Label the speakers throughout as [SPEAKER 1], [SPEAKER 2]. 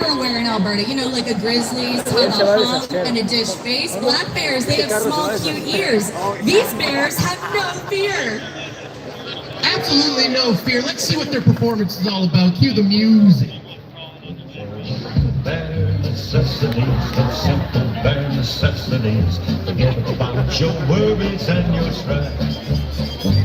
[SPEAKER 1] everywhere in Alberta. You know, like a grizzlies have a hump and a dish face. Black bears, they have small, cute ears. These bears have no fear.
[SPEAKER 2] Absolutely no fear. Let's see what their performance is all about. Cue the music.
[SPEAKER 3] Bare necessities, the simple bare necessities. Forget about your worries and your strife.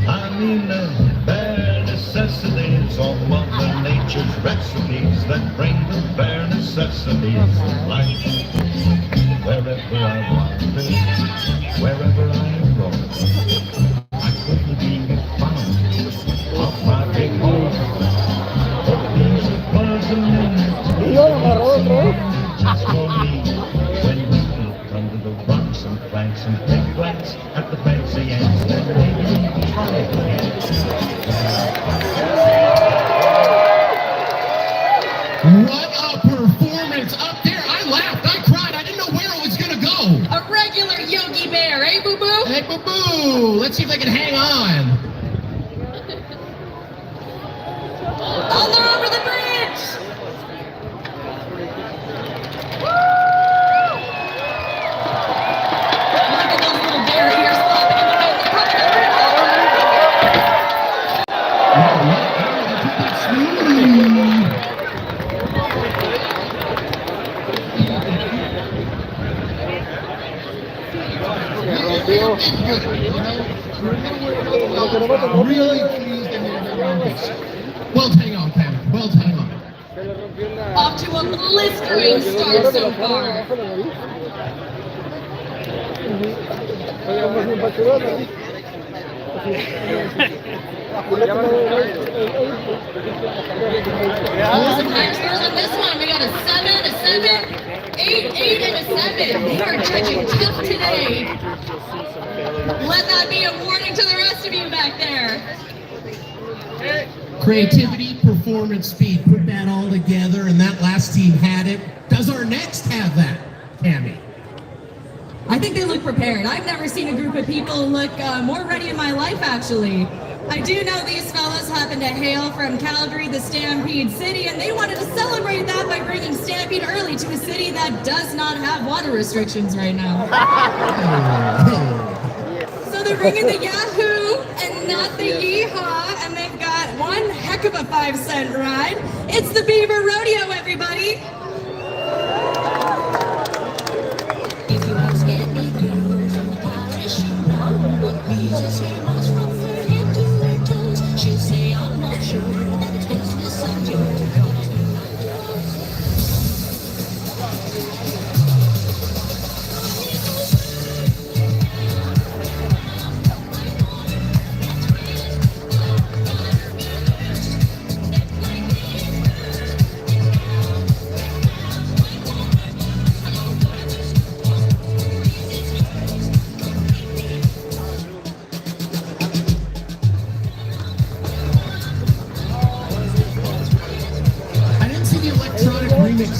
[SPEAKER 3] I mean the bare necessities, all Mother Nature's recipes that bring the bare necessities of life. Wherever I wander, wherever I roam, I couldn't be found off my big home. Oh, these are puzzling just for me. When we look under the rocks and planks and big flats at the fancy ends, then maybe we'll try again.
[SPEAKER 2] What a performance up there. I laughed, I cried, I didn't know where it was gonna go.
[SPEAKER 1] A regular Yogi Bear, eh, boo-boo?
[SPEAKER 2] Hey, boo-boo. Let's see if they can hang on.
[SPEAKER 1] Oh, they're over the bridge! Look at those little bear ears flopping in the wind. They're coming over the
[SPEAKER 2] Really pleased and well, hang on, Pam. Well, hang on.
[SPEAKER 1] Off to a blistering start so far. Some high scores on this one. We got a 7, a 7, 8, 8, and a 7. They are judging tough today. Let that be a warning to the rest of you back there.
[SPEAKER 2] Creativity, performance, speed. Put that all together, and that last team had it. Does our next have that, Tammy?
[SPEAKER 1] I think they look prepared. I've never seen a group of people look more ready in my life, actually. I do know these fellas happen to hail from Calgary, the Stampede City, and they wanted to celebrate that by bringing Stampede early to a city that does not have water restrictions right now. So they're bringing the Yahoo and not the Yeehaw, and they've got one heck of a 5-cent ride. It's the Beaver Rodeo, everybody.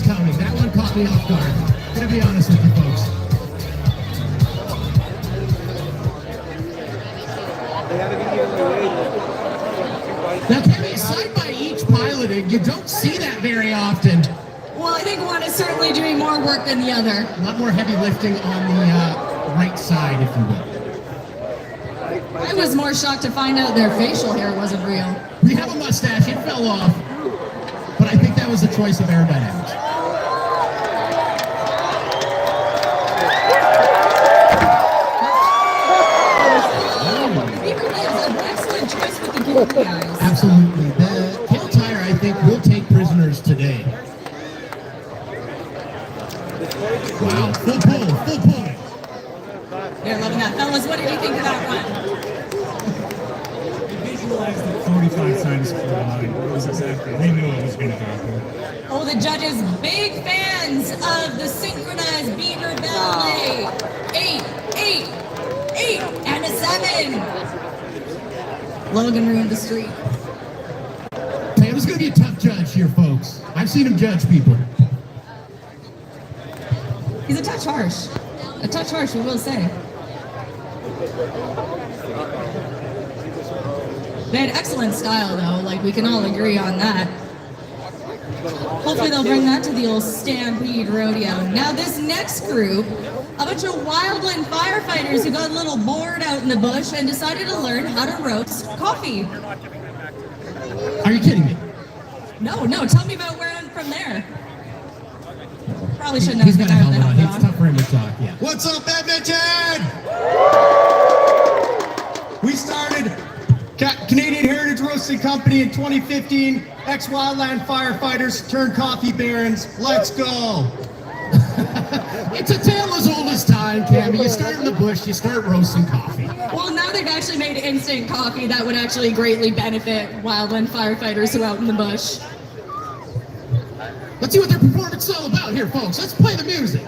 [SPEAKER 2] Coming. That one caught me off guard. I'm gonna be honest with you folks. Now, Tammy, side by each piloting, you don't see that very often.
[SPEAKER 1] Well, I think one is certainly doing more work than the other.
[SPEAKER 2] A lot more heavy lifting on the right side, if you will.
[SPEAKER 1] I was more shocked to find out their facial hair wasn't real.
[SPEAKER 2] We have a mustache. It fell off. But I think that was a choice of aerodynamics.
[SPEAKER 1] Excellent choice with the gold guys.
[SPEAKER 2] Absolutely. The tail tire, I think, will take prisoners today. Wow, full pull, full pull.
[SPEAKER 1] They're loving that. Fellas, what did you think of that one?
[SPEAKER 4] Visualized the 45 signs for line. It was exactly, they knew it was going to happen.
[SPEAKER 1] Oh, the judges, big fans of the synchronized Beaver Ballet. 8, 8, 8, and a 7. Logan ran the street.
[SPEAKER 2] Hey, it was going to be a tough judge here, folks. I've seen him judge people.
[SPEAKER 1] He's a touch harsh. A touch harsh, we will say. They had excellent style, though. Like, we can all agree on that. Hopefully they'll bring that to the old Stampede Rodeo. Now this next group, a bunch of wildland firefighters who got a little bored out in the bush and decided to learn how to roast coffee.
[SPEAKER 2] Are you kidding me?
[SPEAKER 1] No, tell me about where I'm from there. Probably shouldn't
[SPEAKER 2] He's
[SPEAKER 1] have
[SPEAKER 2] got a
[SPEAKER 1] been
[SPEAKER 2] helmet on.
[SPEAKER 1] out
[SPEAKER 2] It's tough for him to talk, yeah.
[SPEAKER 5] What's up, Edmonton? We started Canadian Heritage Roasting Company in 2015. Ex-wildland firefighters turned coffee barons. Let's go.
[SPEAKER 2] It's a tale as old as time, Cammy. You start in the bush, you start roasting coffee.
[SPEAKER 1] Well, now they've actually made instant coffee that would actually greatly benefit wildland firefighters who are out in the bush.
[SPEAKER 2] Let's see what their performance is all about here, folks. Let's play the music.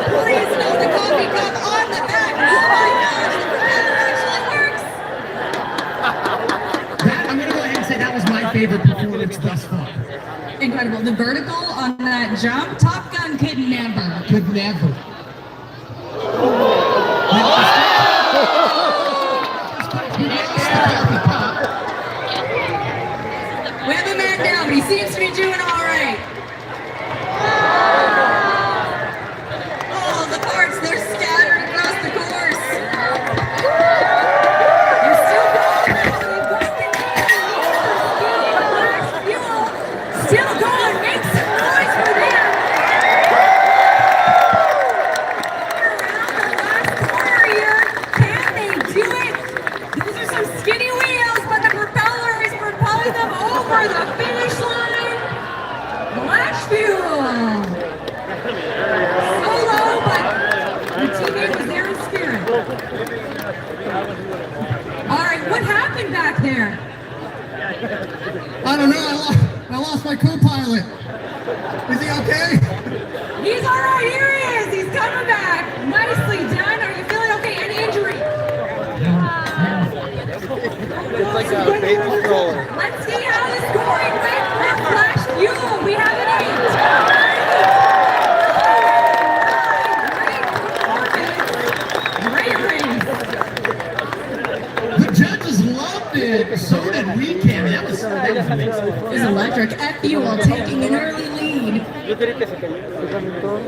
[SPEAKER 1] Please know the coffee cup on the back. Oh my gosh, the propeller actually works.
[SPEAKER 2] I'm going to go ahead and say that was my favorite performance thus far.
[SPEAKER 1] Incredible. The vertical on that jump, Top Gun could never.
[SPEAKER 2] Could never.
[SPEAKER 1] We have a man down, but he seems to be doing all right. Oh, the parts, they're scattered across the course. They're still going. Still going. Make some noise for them. Around the last corner here. Can they do it? Those are some skinny wheels, but the propeller is propelling them over the finish line. Flash fuel. So low, but the teammate was there in spirit. All right, what happened back there?
[SPEAKER 2] I don't know. I lost my co-pilot.
[SPEAKER 5] Is he okay?
[SPEAKER 1] He's all right. Here he is. He's coming back. Nicely done. Are you feeling okay? Any injury?
[SPEAKER 6] It's like a baby stroller.
[SPEAKER 1] Let's see how the scoring went for Flash Fuel. We have an 8. Great performance. Great race.
[SPEAKER 2] The judges loved it. So did we, Cammy. That was amazing.
[SPEAKER 1] Is electric at Fuel taking an early lead.
[SPEAKER 6] Yo quería que se cayera todo.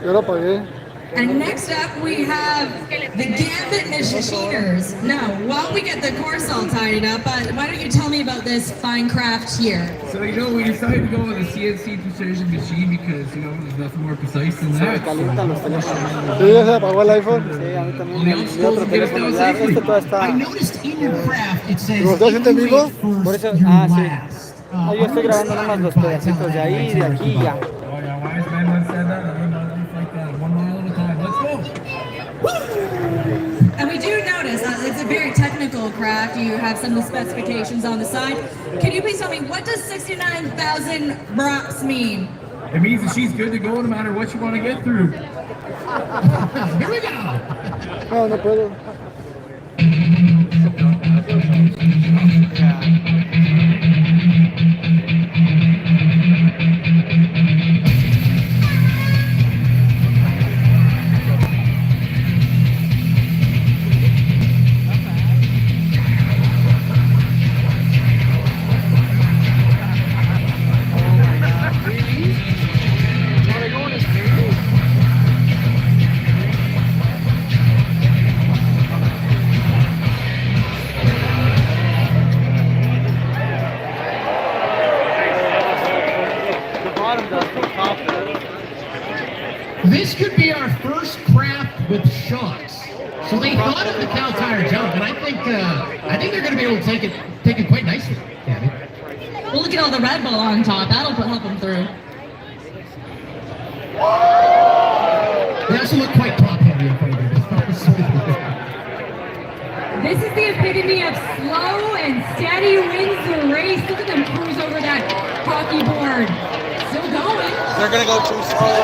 [SPEAKER 6] Yo lo apagué.
[SPEAKER 1] And next up we have the Gambit Machiners. Now, while we get the course all tidied up, why don't you tell me about this fine craft here?
[SPEAKER 7] So, we decided to go with a CNC precision machine because, there's nothing more precise than that.
[SPEAKER 6] Calientan los teléfonos. ¿Sí ya se apagó el iPhone? Sí, a mí también. Mi otro teléfono ya. Este todo está.
[SPEAKER 2] I noticed in your craft it says
[SPEAKER 6] ¿Los dos en vivo? Por eso,
[SPEAKER 2] your
[SPEAKER 6] sí.
[SPEAKER 2] last.
[SPEAKER 6] Yo estoy grabando nomás los pedacitos de ahí y de aquí y ya.
[SPEAKER 7] Oh, yeah, wise man once said that. It's like that, 1 mile at a time. Let's go!
[SPEAKER 1] And we do notice it's a very technical craft. You have some of the specifications on the side. Can you please tell me, what does 69,000 Brops mean?
[SPEAKER 7] It means that she's good to go no matter what you want to get through.
[SPEAKER 2] Here we go.
[SPEAKER 6] No, no puedo.
[SPEAKER 2] This could be our first craft with shocks. So they thought of the cow tire jump, and I think they're going to be able to take it quite nicely, Gabby.
[SPEAKER 1] Well, look at all the Red Bull on top. That'll help them through.
[SPEAKER 2] They also look quite top heavy in front of you.
[SPEAKER 8] This is the epitome of slow and steady wins the race. Look at them cruise over that hockey board. Still going.
[SPEAKER 6] They're gonna go too slow.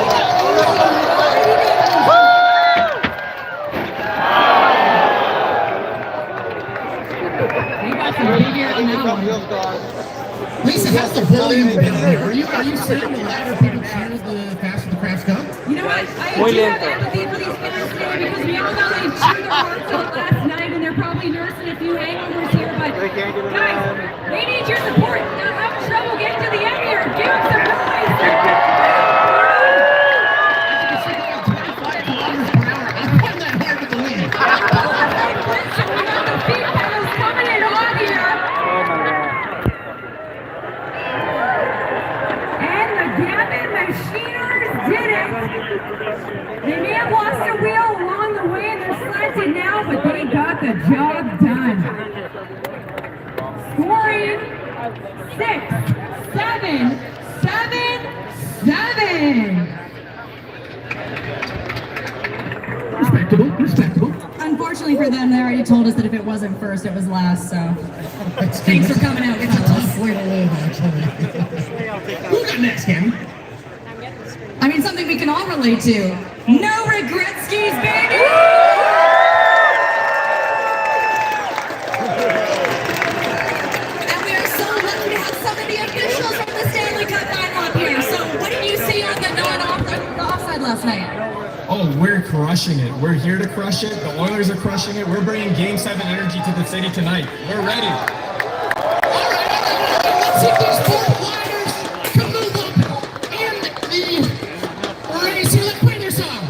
[SPEAKER 8] They got some big air on that one.
[SPEAKER 2] Lisa, how's the volume down here? Are you seeing the louder people cheer the faster the crowds go?
[SPEAKER 8] You know what? I do have empathy for these fans today because we all know they cheered their hearts out last night and they're probably nursing a few hangovers here. But guys, they need your support. They're having trouble getting to the end here. Give them some noise. They may have lost a wheel along the way and they're slanted now, but they got the job done. Scoring 6, 7, 7, 7.
[SPEAKER 2] Respectable.
[SPEAKER 1] Unfortunately for them, they already told us that if it wasn't first, it was last, so thanks for coming out.
[SPEAKER 2] It's a tough way to live, actually. Who got next, Gabby?
[SPEAKER 1] I mean, something we can all relate to. No regret skis, baby! And we are so lucky to have some of the officials from the Stanley Cup lineup here. So what did you see on the offside last night?
[SPEAKER 9] Oh, we're crushing it. We're here to crush it. The Oilers are crushing it. We're bringing Game 7 energy to the city tonight. We're ready.
[SPEAKER 2] All right. Let's see these four liners can move up in the race here. Let's play their song.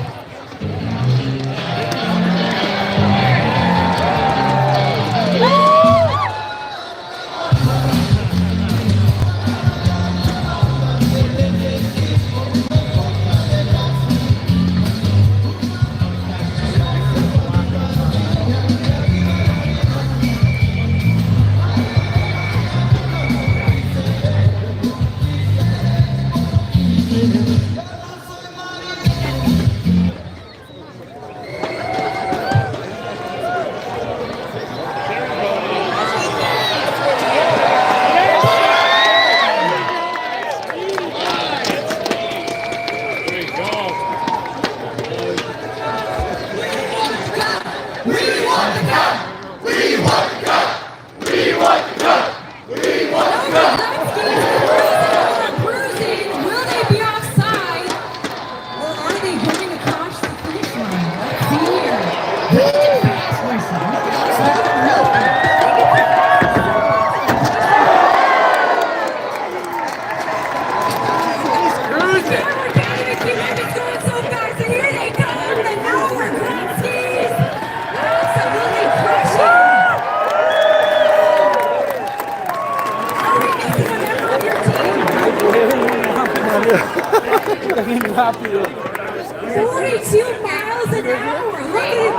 [SPEAKER 6] rápido.
[SPEAKER 8] 42 miles an hour. Look at it.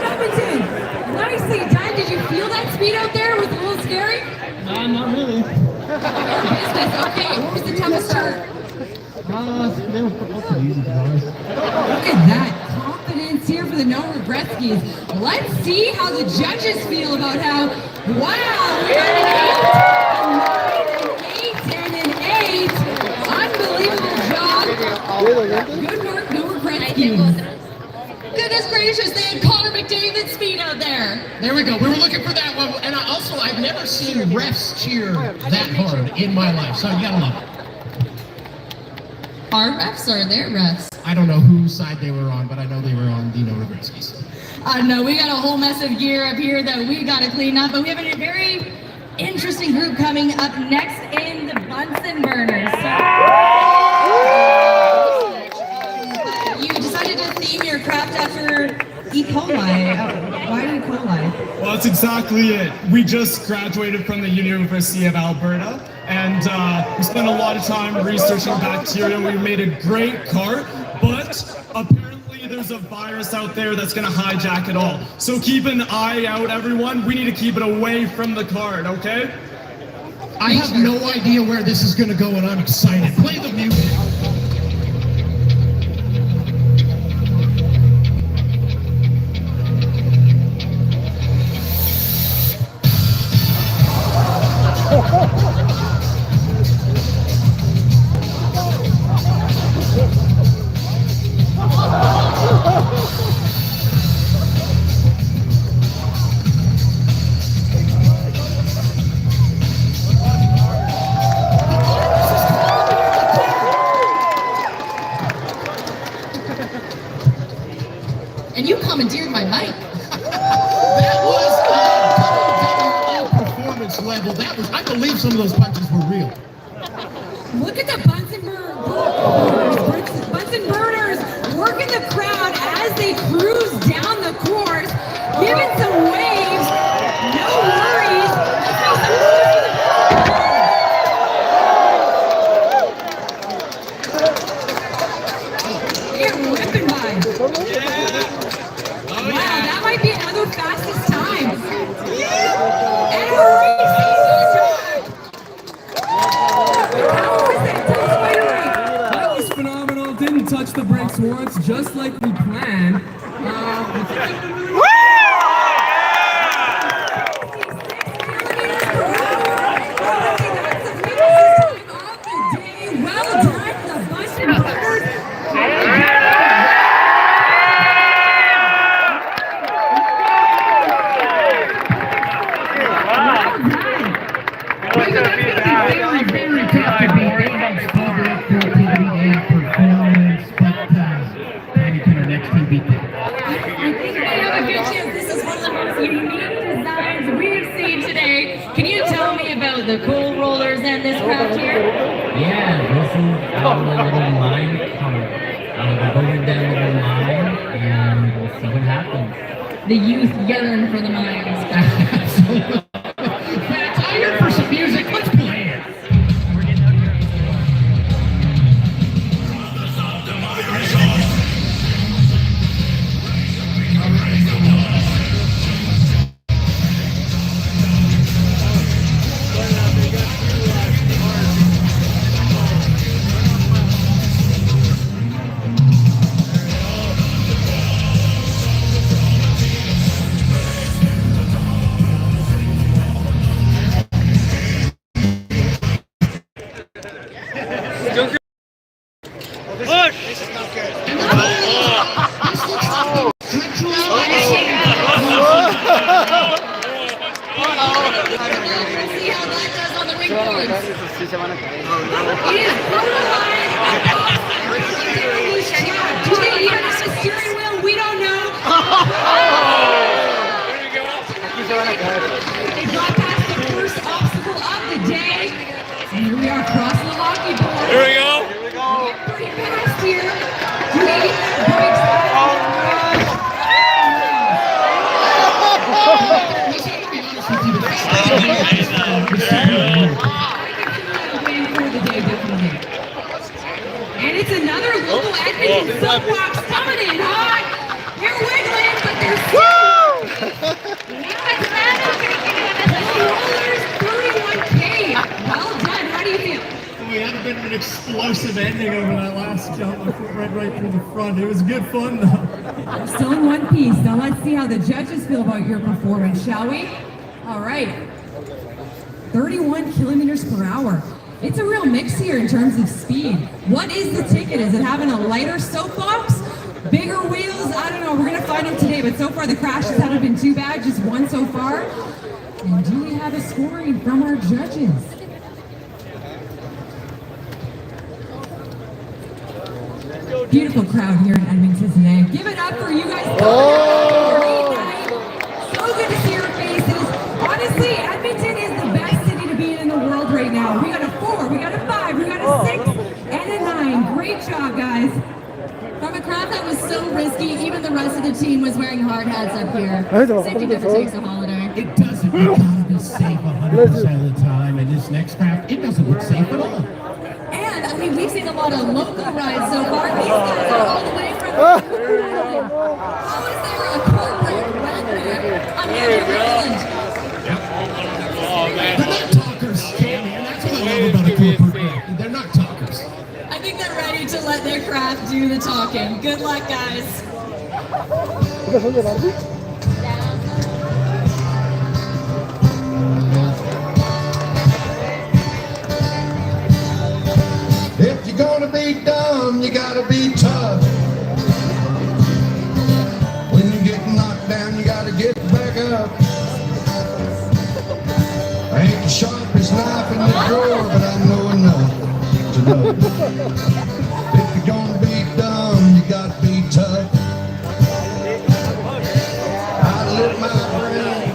[SPEAKER 8] Edmonton. Nicely done. Did you feel that speed out there? Was it a little scary?
[SPEAKER 9] Not really.
[SPEAKER 8] Business. Okay. What was the toughest part?
[SPEAKER 9] They were pretty easy, to be honest.
[SPEAKER 8] Look at that confidence here for the no regret skis. Let's see how the judges feel about how, wow, we got an 8, and an 8, unbelievable job. Good work, no regret skis.
[SPEAKER 1] Goodness gracious, they had Connor McDavid speed out there.
[SPEAKER 2] There we go. We were looking for that one. And I've never seen refs cheer that hard in my life. So you gotta love it.
[SPEAKER 1] Our refs are their refs.
[SPEAKER 2] I don't know whose side they were on, but I know they were on the no regret skis.
[SPEAKER 1] No, we got a whole mess of gear up here that we got to clean up, but we have a very interesting group coming up next in the Bunsen Burner. So, you decided to theme your craft after E. coli. Why E. coli?
[SPEAKER 9] Well, that's exactly it. We just graduated from the University of Alberta, and we spent a lot of time researching bacteria. We made a great cart, but apparently there's a virus out there that's gonna hijack it all. So keep an eye out, everyone. We need to keep it away from the card, okay?
[SPEAKER 2] I have no idea where this is going to go, and I'm excited. Play the music.
[SPEAKER 1] And you commandeered my mic.
[SPEAKER 2] That was WWE performance level. That was, I believe some of those punches were real.
[SPEAKER 8] Look at the Bunsen Burners working the crowd as they cruise down the course, giving some waves. No worries. Let's make some noise for the They're ripping by. Wow, that might be another fastest time. And a racing track. How was that? Tell us why you're right.
[SPEAKER 7] That was phenomenal. Didn't touch the brakes once, just like we planned.
[SPEAKER 8] Well done, the Bunsen Burners.
[SPEAKER 2] Very tough to beat. They have speed, creativity, and performance, but Pankee, our next team, beat them.
[SPEAKER 1] I think we have a good chance. This is one of the most unique designs we've seen today. Can you tell me about the cool rollers and this craft here?
[SPEAKER 10] Yeah, this is our little mine tunnel. We're going down the little mine and we'll see what happens.
[SPEAKER 1] The youth yearn for the mines.
[SPEAKER 2] Matt, I'm here for some music. Let's play it.
[SPEAKER 1] See how that does on the ring boards.
[SPEAKER 6] Sí se van a caer.
[SPEAKER 1] It is brutalized. Do they even have a steering wheel? We don't know.
[SPEAKER 6] Aquí se van a caer.
[SPEAKER 8] They got past the first obstacle of the day. And here we are crossing the hockey board.
[SPEAKER 11] Here we go.
[SPEAKER 8] Pretty fast here. Do they get that brakes? And it's another local Edmonton Soapbox coming in hot. They're wiggling, but they're still. Rollers 31K. Well done. How do you feel?
[SPEAKER 5] We had a bit of an explosive ending over that last jump. I went right through the front. It was good fun though.
[SPEAKER 8] We're still in one piece. Now let's see how the judges feel about your performance, shall we? All right. 31 kilometers per hour. It's a real mix here in terms of speed. What is the ticket? Is it having a lighter soapbox? Bigger wheels? I don't know. We're going to find out today. But so far the crashes haven't been too bad. Just one so far. And do we have a scoring from our judges? Beautiful crowd here in Edmonton today. Give it up for you guys. Great night. So good to see your faces. Honestly, Edmonton is the best city to be in the world right now. We got a 4, we got a 5, we got a 6, and a 9. Great job, guys.
[SPEAKER 1] From a crowd that was so risky, even the rest of the team was wearing hard hats up here. Safety never takes a holiday.
[SPEAKER 2] It doesn't. You gotta be safe 100% of the time, and this next craft, it doesn't look safe at all.
[SPEAKER 1] And I mean, we've seen a lot of local rides so far. These guys are all the way from How is there a corporate redneck on Edmonton Island?
[SPEAKER 2] They're not talkers, Tammy, and that's what I love about a corporate group. They're not talkers.
[SPEAKER 1] I think they're ready to let their craft do the talking. Good luck, guys.
[SPEAKER 3] If you're gonna be dumb, you gotta be tough. When you get knocked down, you gotta get back up. I ain't the sharpest knife in the drawer, but I know enough to know. If you're gonna be dumb, you gotta be tough. I lit my brain.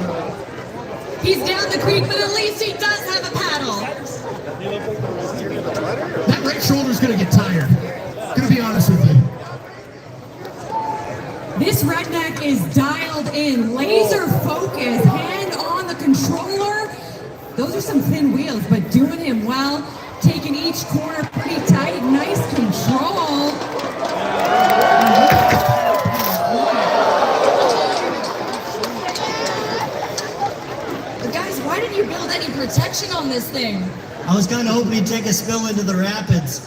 [SPEAKER 1] He's down the creek, but at least he does have a paddle.
[SPEAKER 2] That right shoulder's gonna get tired. Gonna be honest with you.
[SPEAKER 8] This redneck is dialed in, laser focus, hand on the controller. Those are some thin wheels, but doing him well, taking each corner pretty tight, nice control.
[SPEAKER 1] Guys, why didn't you build any protection on this thing?
[SPEAKER 5] I was kind of hoping he'd take a spill into the rapids.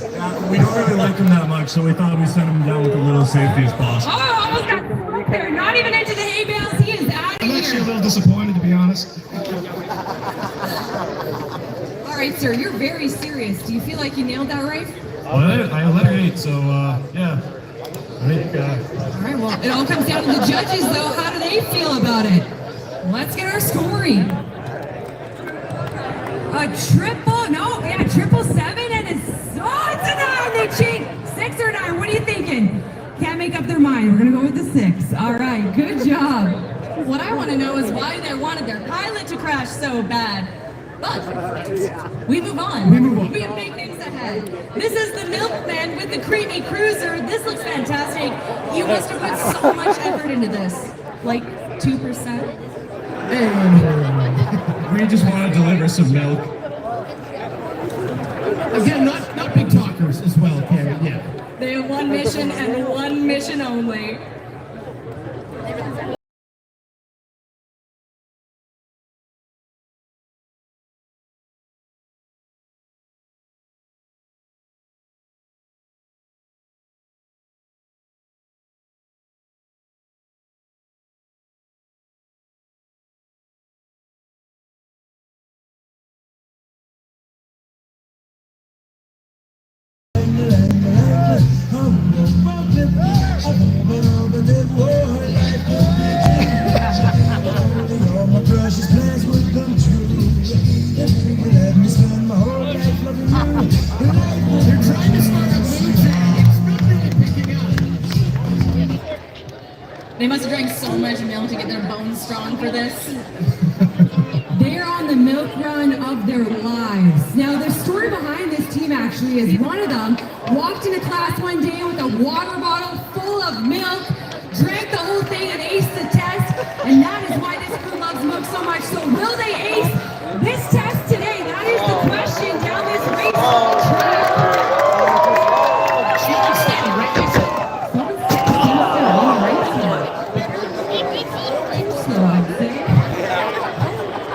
[SPEAKER 4] We don't really like him that much, so we thought we'd send him down with a little safety as possible.
[SPEAKER 8] Oh, almost got slipped there. Not even into the hay bales. He is out of
[SPEAKER 2] I'm actually a
[SPEAKER 8] here.
[SPEAKER 2] little disappointed, to be honest.
[SPEAKER 8] All right, sir, you're very serious. Do you feel like you nailed that race?
[SPEAKER 4] Well, I let her 8, so yeah. I think,
[SPEAKER 8] All right, well, it all comes down to the judges, though. How do they feel about it? Let's get our scoring. A triple, no, yeah, 777, and it's a 9. They cheat. 6 or 9. What are you thinking? Can't make up their mind. We're gonna go with the 6. All right, good job.
[SPEAKER 1] What I want to know is why they wanted their pilot to crash so bad. But we move on. We have big things ahead. This is the milkman with the creamy cruiser. This looks fantastic. You must have put so much effort into this. Like 2%?
[SPEAKER 9] We just want to deliver some milk.
[SPEAKER 2] Again, not big talkers as well, Tammy. Yeah.
[SPEAKER 1] They have one mission and one mission only. They must have drank so much milk to get their bones strong for this.
[SPEAKER 8] They're on the milk run of their lives. Now, the story behind this team actually is one of them walked into class one day with a water bottle full of milk, drank the whole thing and aced the test, and that is why this crew loves milk so much. So will they ace this test today? That is the question down this race track.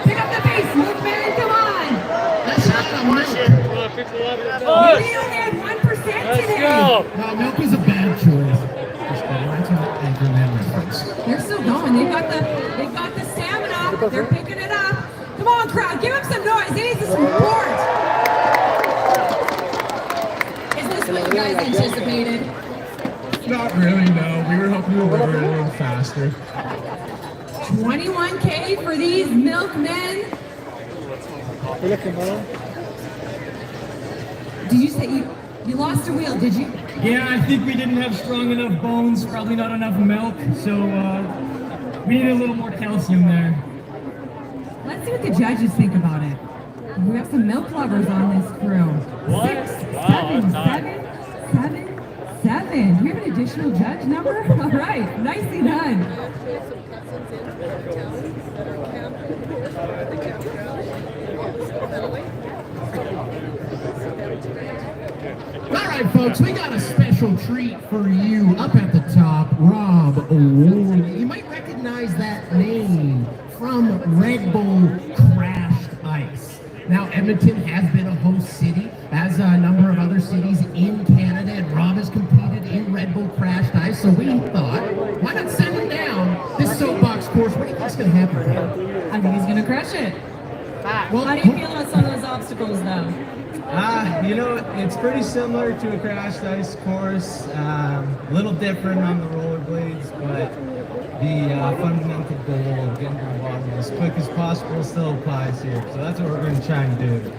[SPEAKER 8] Pick up the pace, milkman, come on! We only had 1% today.
[SPEAKER 2] No, milk was a bad choice. That's what Anchorman reference.
[SPEAKER 8] They're still going. They've got the stamina. They're picking it up. Come on, crowd, give them some noise. They need some support.
[SPEAKER 1] Is this what you guys anticipated?
[SPEAKER 9] Not really, no. We were hoping to deliver it a little faster.
[SPEAKER 8] 21K for these milkmen. Did you say you lost a wheel, did you?
[SPEAKER 11] Yeah, I think we didn't have strong enough bones, probably not enough milk, so we need a little more calcium there.
[SPEAKER 8] Let's see what the judges think about it. We have some milk lovers on this crew.
[SPEAKER 11] What?
[SPEAKER 8] 6, 7, 7. Do we have an additional judge number? All right, nicely done.
[SPEAKER 2] All right, folks, we got a special special treat for you up at the top, Rob O'Ward. You might recognize that name from Red Bull Crashed Ice. Now, Edmonton has been a host city, as a number of other cities in Canada, and Rob has competed in Red Bull Crashed Ice, so we thought, why not send him down this soapbox course? What do you think's going to happen to him?
[SPEAKER 1] I think he's going to crush it.
[SPEAKER 2] Well,
[SPEAKER 1] How do you feel about some of those obstacles, though?
[SPEAKER 12] You know, it's pretty similar to a crashed ice course. A little different on the rollerblades, but the fundamental goal of getting to the bottom as quick as possible still applies here. So that's what we're going to try and do.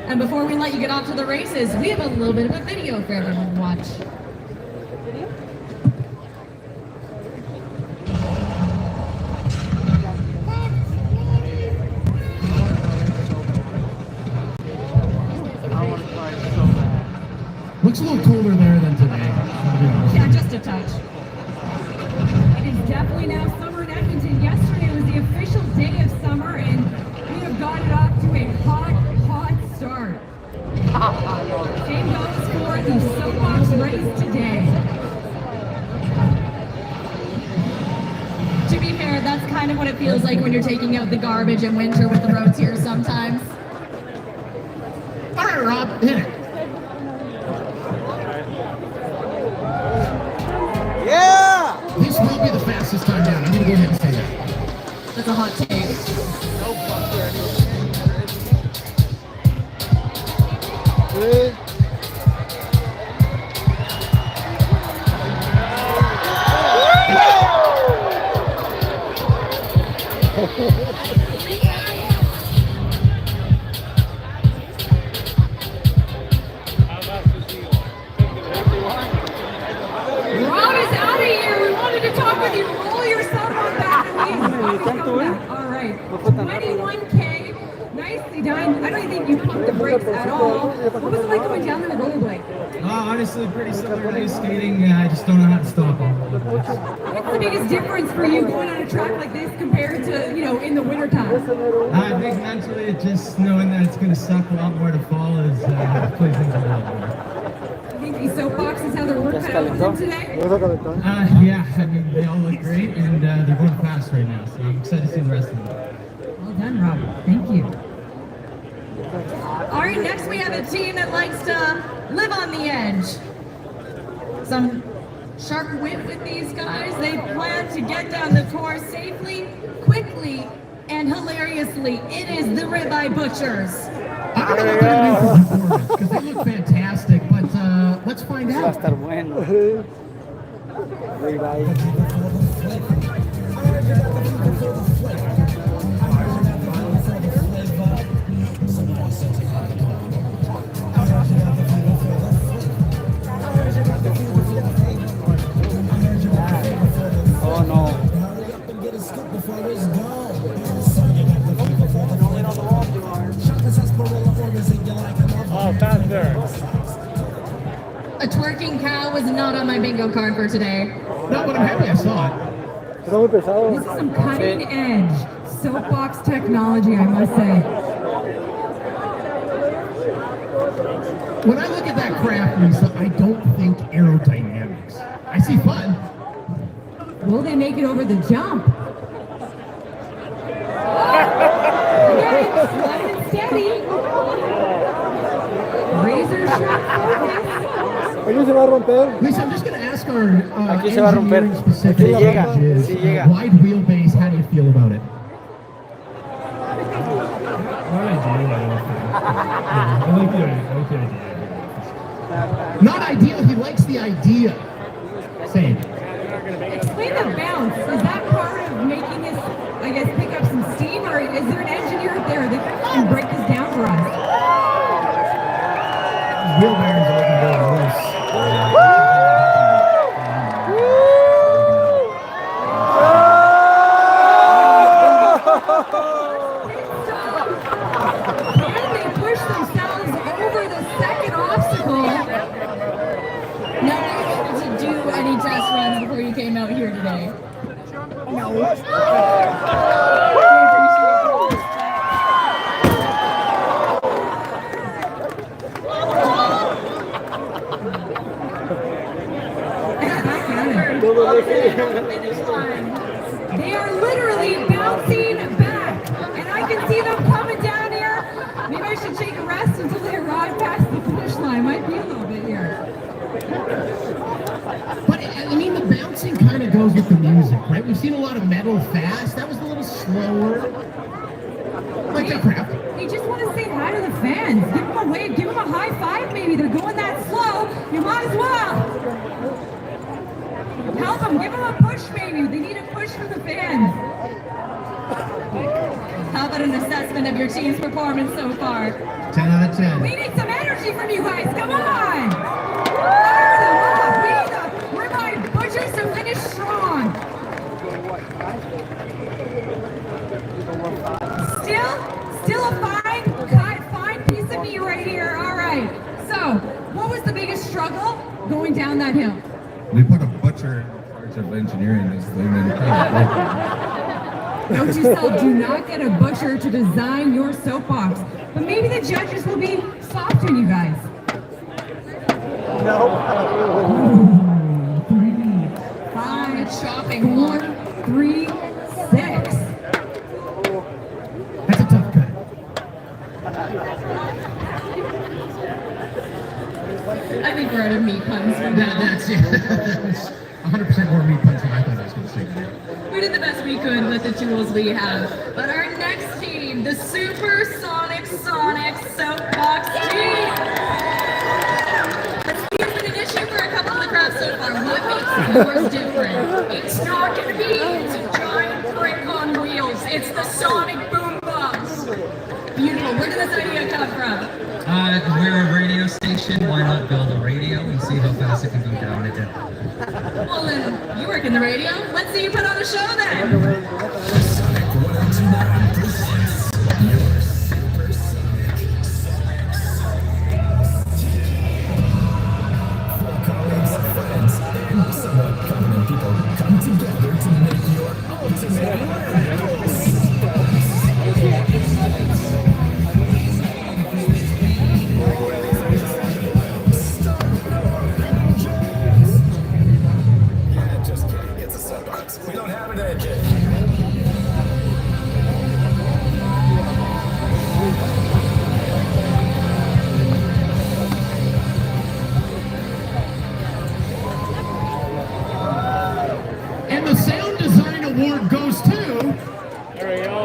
[SPEAKER 1] And before we let you get off to the races, we have a little bit of a video for everyone to watch.
[SPEAKER 2] Looks a little cooler there than today.
[SPEAKER 1] Yeah, just a touch.
[SPEAKER 8] It is definitely now summer in Edmonton. Yesterday was the official day of summer, and we have got it off to a hot start. Same goes for the Soapbox Race today.
[SPEAKER 1] To be fair, that's kind of what it feels like when you're taking out the garbage in winter with the roads here sometimes.
[SPEAKER 2] All right, Rob, hit it.
[SPEAKER 6] Yeah!
[SPEAKER 2] This will be the fastest time down. I'm going to go ahead and say that.
[SPEAKER 1] That's a hot take.
[SPEAKER 6] Good.
[SPEAKER 8] Rob is out of here. We wanted to talk with you. Roll yourself on back. All right. 21K. Nicely done. I don't think you pumped the brakes at all. What was it like going down there with rollerblade?
[SPEAKER 12] Honestly, pretty similar to ice skating. I just don't know how to stop them.
[SPEAKER 8] What's the biggest difference for you going on a track like this compared to, in the wintertime?
[SPEAKER 12] I think mentally, just knowing that it's going to suck a lot more to fall is plays into that.
[SPEAKER 8] I think these soapboxes have their work cut out for them today.
[SPEAKER 12] Yeah, I mean, they all look great, and they're going fast right now, so I'm excited to see the rest of them.
[SPEAKER 8] Well done, Rob. Thank you.
[SPEAKER 1] All right, next we have a team that likes to live on the edge. Some sharp wit with these guys. They plan to get down the course safely, quickly, and hilariously. It is the Ribeye Butchers.
[SPEAKER 2] I don't know what they're going to do for performance, because they look fantastic, but let's find
[SPEAKER 6] Va a
[SPEAKER 2] out.
[SPEAKER 6] estar bueno. Oh no.
[SPEAKER 4] Oh, faster.
[SPEAKER 1] A twerking cow was not on my bingo card for today.
[SPEAKER 2] No, but I'm happy I saw it.
[SPEAKER 6] Está muy pesado.
[SPEAKER 8] This is some cutting edge soapbox technology, I must say.
[SPEAKER 2] When I look at that craft, Lisa, I don't think aerodynamics. I see fun.
[SPEAKER 8] Will they make it over the jump? Again, slow and steady. Razor sharp focus.
[SPEAKER 6] Aquí se va a romper.
[SPEAKER 2] Lisa, I'm just going to ask our
[SPEAKER 6] Aquí se va a romper.
[SPEAKER 2] engineering specific
[SPEAKER 6] Sí llega,
[SPEAKER 2] judges,
[SPEAKER 6] sí llega.
[SPEAKER 2] wide wheelbase, how do you feel about it? Not ideal, he likes the idea. Same.
[SPEAKER 8] Explain the bounce. Is that part of making this, I guess, pick up some steam, or is there an engineer out there that can break this down for us?
[SPEAKER 2] Wheel bearings are looking very loose.
[SPEAKER 8] Can they push themselves over the second obstacle?
[SPEAKER 1] No, were you able to do any test runs before you came out here today?
[SPEAKER 8] bouncing on the finish line. They are literally bouncing back, and I can see them coming down here. Maybe I should take a rest until they arrive past the finish line. Might be a little bit here.
[SPEAKER 2] But I mean, the bouncing kind of goes with the music, right? We've seen a lot of metal fast. That was a little slower. Like that crap.
[SPEAKER 8] They just want to say hi to the fans. Give them a wave. Give them a high five, maybe. They're going that slow. You might as well. Help them. Give them a push, maybe. They need a push from the fans.
[SPEAKER 1] How about an assessment of your team's performance so far?
[SPEAKER 5] 10 out of 10.
[SPEAKER 8] We need some energy from you guys. Come on. Fire them up. We need the ribeye butchers to finish strong. Still a fine piece of meat right here. All right. So, what was the biggest struggle going down that hill?
[SPEAKER 13] We put a butcher in charge of engineering this thing and
[SPEAKER 8] Note to yourself, do not get a butcher to design your soapbox. But maybe the judges will be soft on you guys.
[SPEAKER 6] No.
[SPEAKER 8] 3, 5,
[SPEAKER 1] chopping
[SPEAKER 8] 4, 3, 6.
[SPEAKER 2] That's a tough cut.
[SPEAKER 1] I think we're out of meat puns from now.
[SPEAKER 2] That's 100% more meat puns than I thought I was going to say.
[SPEAKER 1] We did the best we could with the tools we have. But our next team, the Supersonic Soapbox team. It's been an issue for a couple of the crafts so far. What makes yours different? It's not going to be it's a giant brick on wheels. It's the sonic boombox. Beautiful. Where did this idea come from?
[SPEAKER 10] We're a radio station. Why not build a radio and see how fast it can go down a dip?
[SPEAKER 1] Well, then, you work in the radio. Let's see you put on a show then.
[SPEAKER 14] We don't have an engine.
[SPEAKER 2] And the Sound Design Award goes to...
[SPEAKER 6] There we go.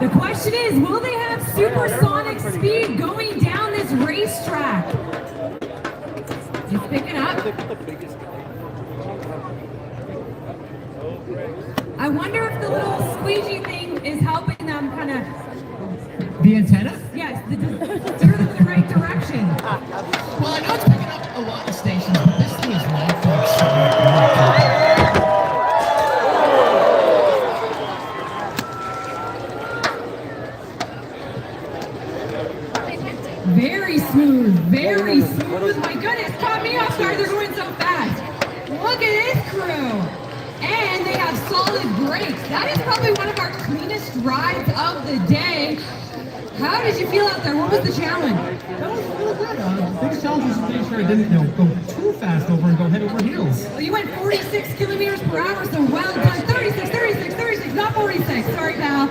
[SPEAKER 8] The question is, will they have supersonic speed going down this racetrack? It's picking up. I wonder if the little squeegee thing is helping them kind of...
[SPEAKER 2] The antenna?
[SPEAKER 8] Yes, steer them in the right direction.
[SPEAKER 2] Well, I know it's picking up a lot of stations, but this thing is locked to
[SPEAKER 8] Very smooth, very smooth. My goodness, caught me off guard. They're going so fast. Look at this crew. And they have solid brakes. That is probably one of our cleanest rides of the day. How did you feel out there? What was the challenge?
[SPEAKER 11] That was really good. The biggest challenge was to make sure I didn't go too fast over and go head over heels.
[SPEAKER 8] Well, you went 46 kilometers per hour, so well done. 36, not 46. Sorry, pal.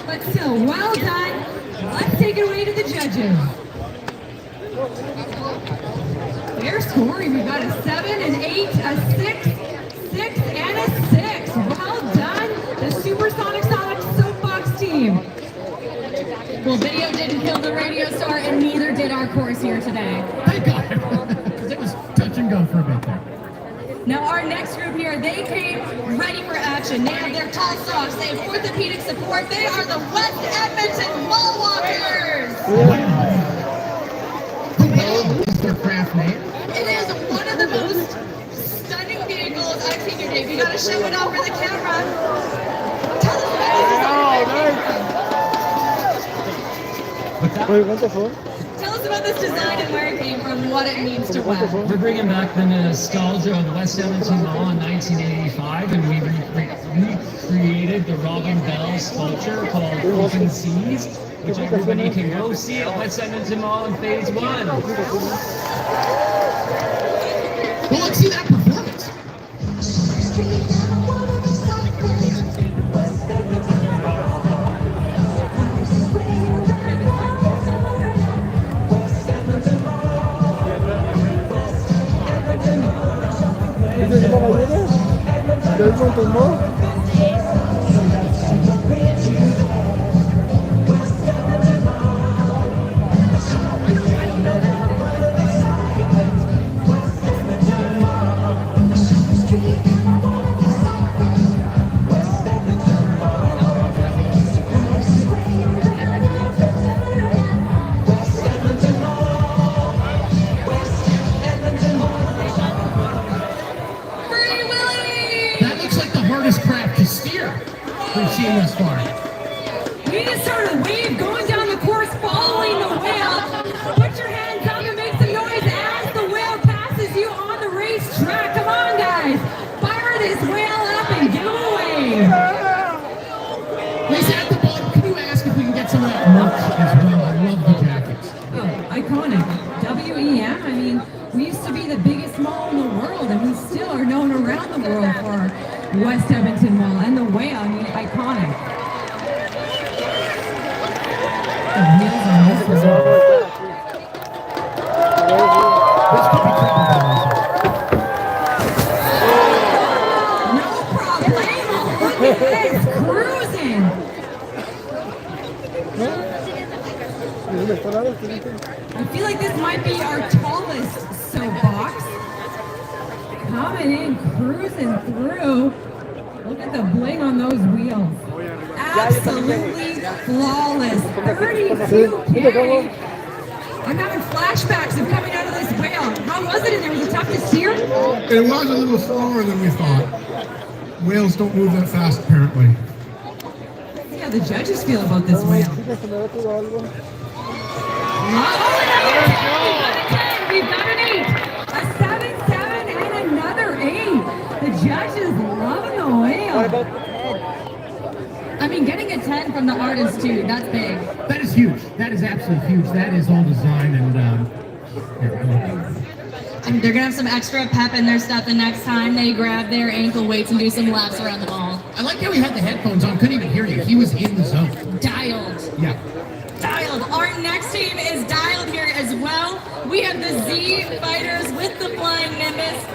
[SPEAKER 8] But still, well done. Let's take it away to the judges. They're scoring. We've got a 7, an 8, a 6, 6, and a 6. Well done, the Supersonic Soapbox team.
[SPEAKER 1] Well, video didn't kill the radio star, and neither did our course here today.
[SPEAKER 2] Thank God, because it was touch and go for a bit there.
[SPEAKER 1] Now, our next group here, they came ready for action. They have their tall socks, they have orthopedic support. They are the West Edmonton Mall Walkers.
[SPEAKER 2] The Whale is their craft name.
[SPEAKER 1] It is one of the most stunning vehicles I've seen today. We gotta show it off for the camera. Tell us about this design. Tell us about this design and where it came from and what it means to West.
[SPEAKER 15] We're bringing back the nostalgia of West Edmonton Mall in 1985, and we recreated the Robin Bell sculpture called Open Seas, which everybody can go see at West Edmonton Mall in Phase 1.
[SPEAKER 2] Well, let's see that performance.
[SPEAKER 6] Edmonton Mall.
[SPEAKER 2] We've seen thus far.
[SPEAKER 8] We just started a wave going down the course following the whale. Put your hands up and make some noise as the whale passes you on the racetrack. Come on, guys. Fire this whale up and give him a wave.
[SPEAKER 2] Lisa, at the bottom, can you ask if we can get some of that merch as well? I love the jackets.
[SPEAKER 8] Oh, iconic. WEM, I mean, we used to be the biggest mall in the world, and we still are known around the world for our West Edmonton Mall, and the whale, I mean, iconic. The wheels are no problemo. Look at this, cruising. I feel like this might be our tallest soapbox. Coming in, cruising through. Look at the bling on those wheels. Absolutely flawless. 32K. I'm having flashbacks of coming out of this whale. How was it in there? Was it tough to steer?
[SPEAKER 5] It was a little slower than we thought. Whales don't move that fast, apparently.
[SPEAKER 8] Let's see how the judges feel about this whale. We've got an 8. A 7, 7, and another 8. The judges loving the whale.
[SPEAKER 1] I mean, getting a 10 from the artist too, that's big.
[SPEAKER 2] That is huge. That is absolutely huge. That is all design and
[SPEAKER 1] And they're gonna have some extra pep in their step the next time they grab their ankle weights and do some laps around the mall.
[SPEAKER 2] I like how he had the headphones on, couldn't even hear you. He was in the zone.
[SPEAKER 1] Dialed.
[SPEAKER 2] Yeah.
[SPEAKER 1] Dialed. Our next team is dialed here as well. We have the Z Fighters with the Flying Nimbus.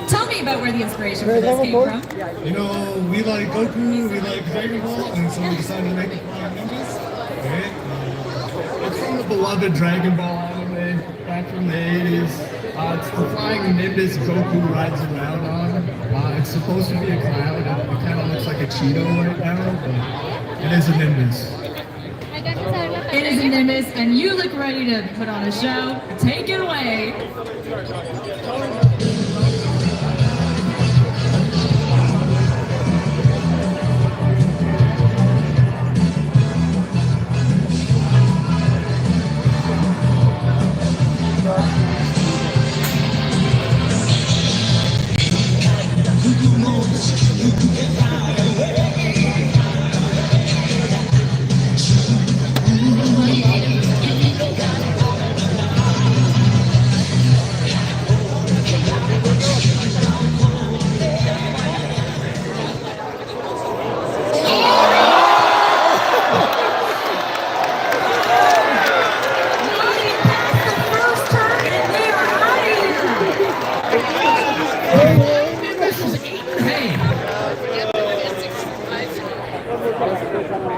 [SPEAKER 1] Tell me about where the inspiration for this came from.
[SPEAKER 5] You know, we like Goku, we like Dragon Ball, and so we decided to make the Flying Nimbus. Okay? It's from the beloved Dragon Ball anime back from the 80s. It's the Flying Nimbus Goku rides around on. It's supposed to be a cloud. It kind of looks like a Cheeto right now, but it is a Nimbus.
[SPEAKER 1] It is a Nimbus, and you look ready to put on a show. Take it away.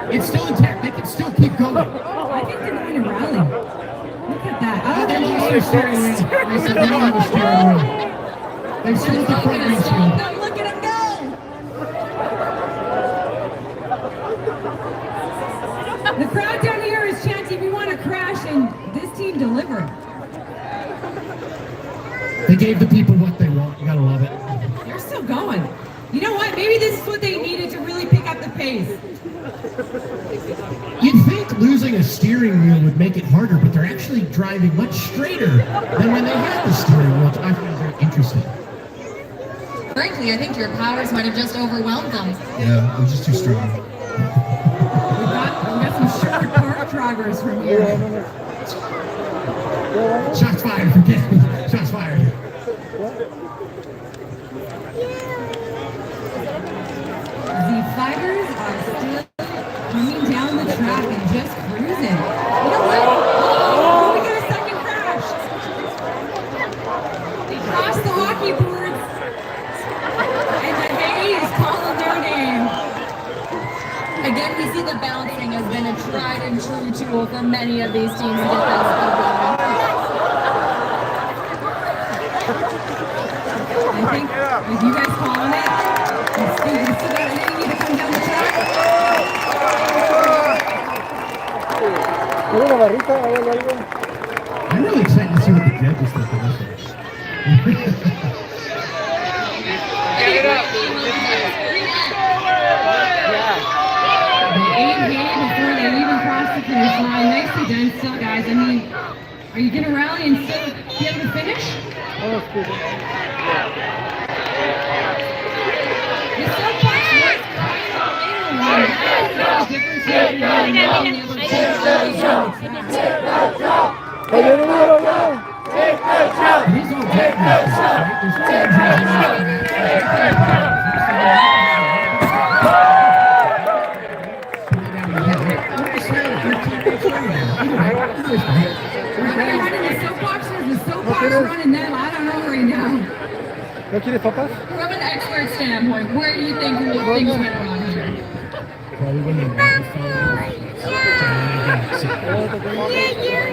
[SPEAKER 2] It's still intact. They can still keep going.
[SPEAKER 8] I think they're going to rally. Look at that.
[SPEAKER 2] They lost their steering wheel. They said they don't have a steering wheel. They still have the front windshield.
[SPEAKER 1] Look at him go!
[SPEAKER 8] The crowd down here is chanting, we want to crash, and this team delivered.
[SPEAKER 2] They gave the people what they want. You gotta love it.
[SPEAKER 8] They're still going. You know what? Maybe this is what they needed to really pick up the pace.
[SPEAKER 2] You'd think losing a steering wheel would make it harder, but they're actually driving much straighter than when they had the steering wheel, which I find very interesting.
[SPEAKER 1] Frankly, I think your powers might have just overwhelmed them.
[SPEAKER 5] Yeah, we're just too strong.
[SPEAKER 8] We've got some short park drivers from here.
[SPEAKER 2] Shots fired. Forget me. Shots fired.
[SPEAKER 8] The fighters are still coming down the track and just cruising. You know what? Oh, we got a second crash. They crossed the hockey boards. And the haze
[SPEAKER 1] true tool for many of these teams to get that speed going. I think with you guys calling it, you still got it in you to come down the track.
[SPEAKER 2] I'm really excited to see what the judges think of this one.
[SPEAKER 8] They aim hay before they even cross the finish line. Nicely done still, guys. I mean, are you going to rally and still be able to finish? The Soapbox Red kind of later one. That's the difference between the other two.
[SPEAKER 2] He's on technical, right? There's
[SPEAKER 8] the soapbox or the soapbox running them? I don't know right now.
[SPEAKER 6] ¿No quieres papas?
[SPEAKER 1] From an expert standpoint, where do you think things went wrong here?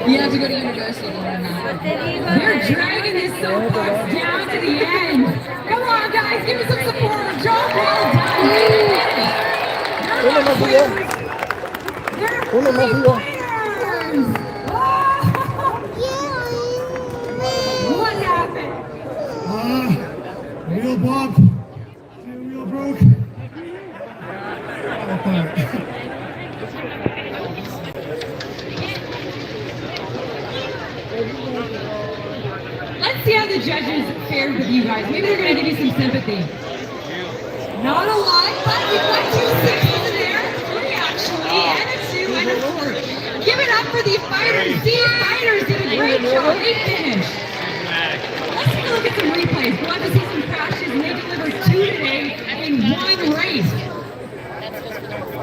[SPEAKER 1] You have to go to university to learn that.
[SPEAKER 8] They're dragging this soapbox down to the end. Come on, guys, give me some support. Job well done. They're not quitters. They're quitters. What happened?
[SPEAKER 5] Wheel bob. Wheel broke.
[SPEAKER 8] Let's see how the judges fared with you guys. Maybe they're going to give you some sympathy. Not a lot, but we got 2 6s in there. 3 actually, and a 2 and a 4. Give it up for the fighters. These fighters did a great job. They finished. Let's take a look at some replays. We'll have to see some crashes, and they delivered 2 today in 1 race.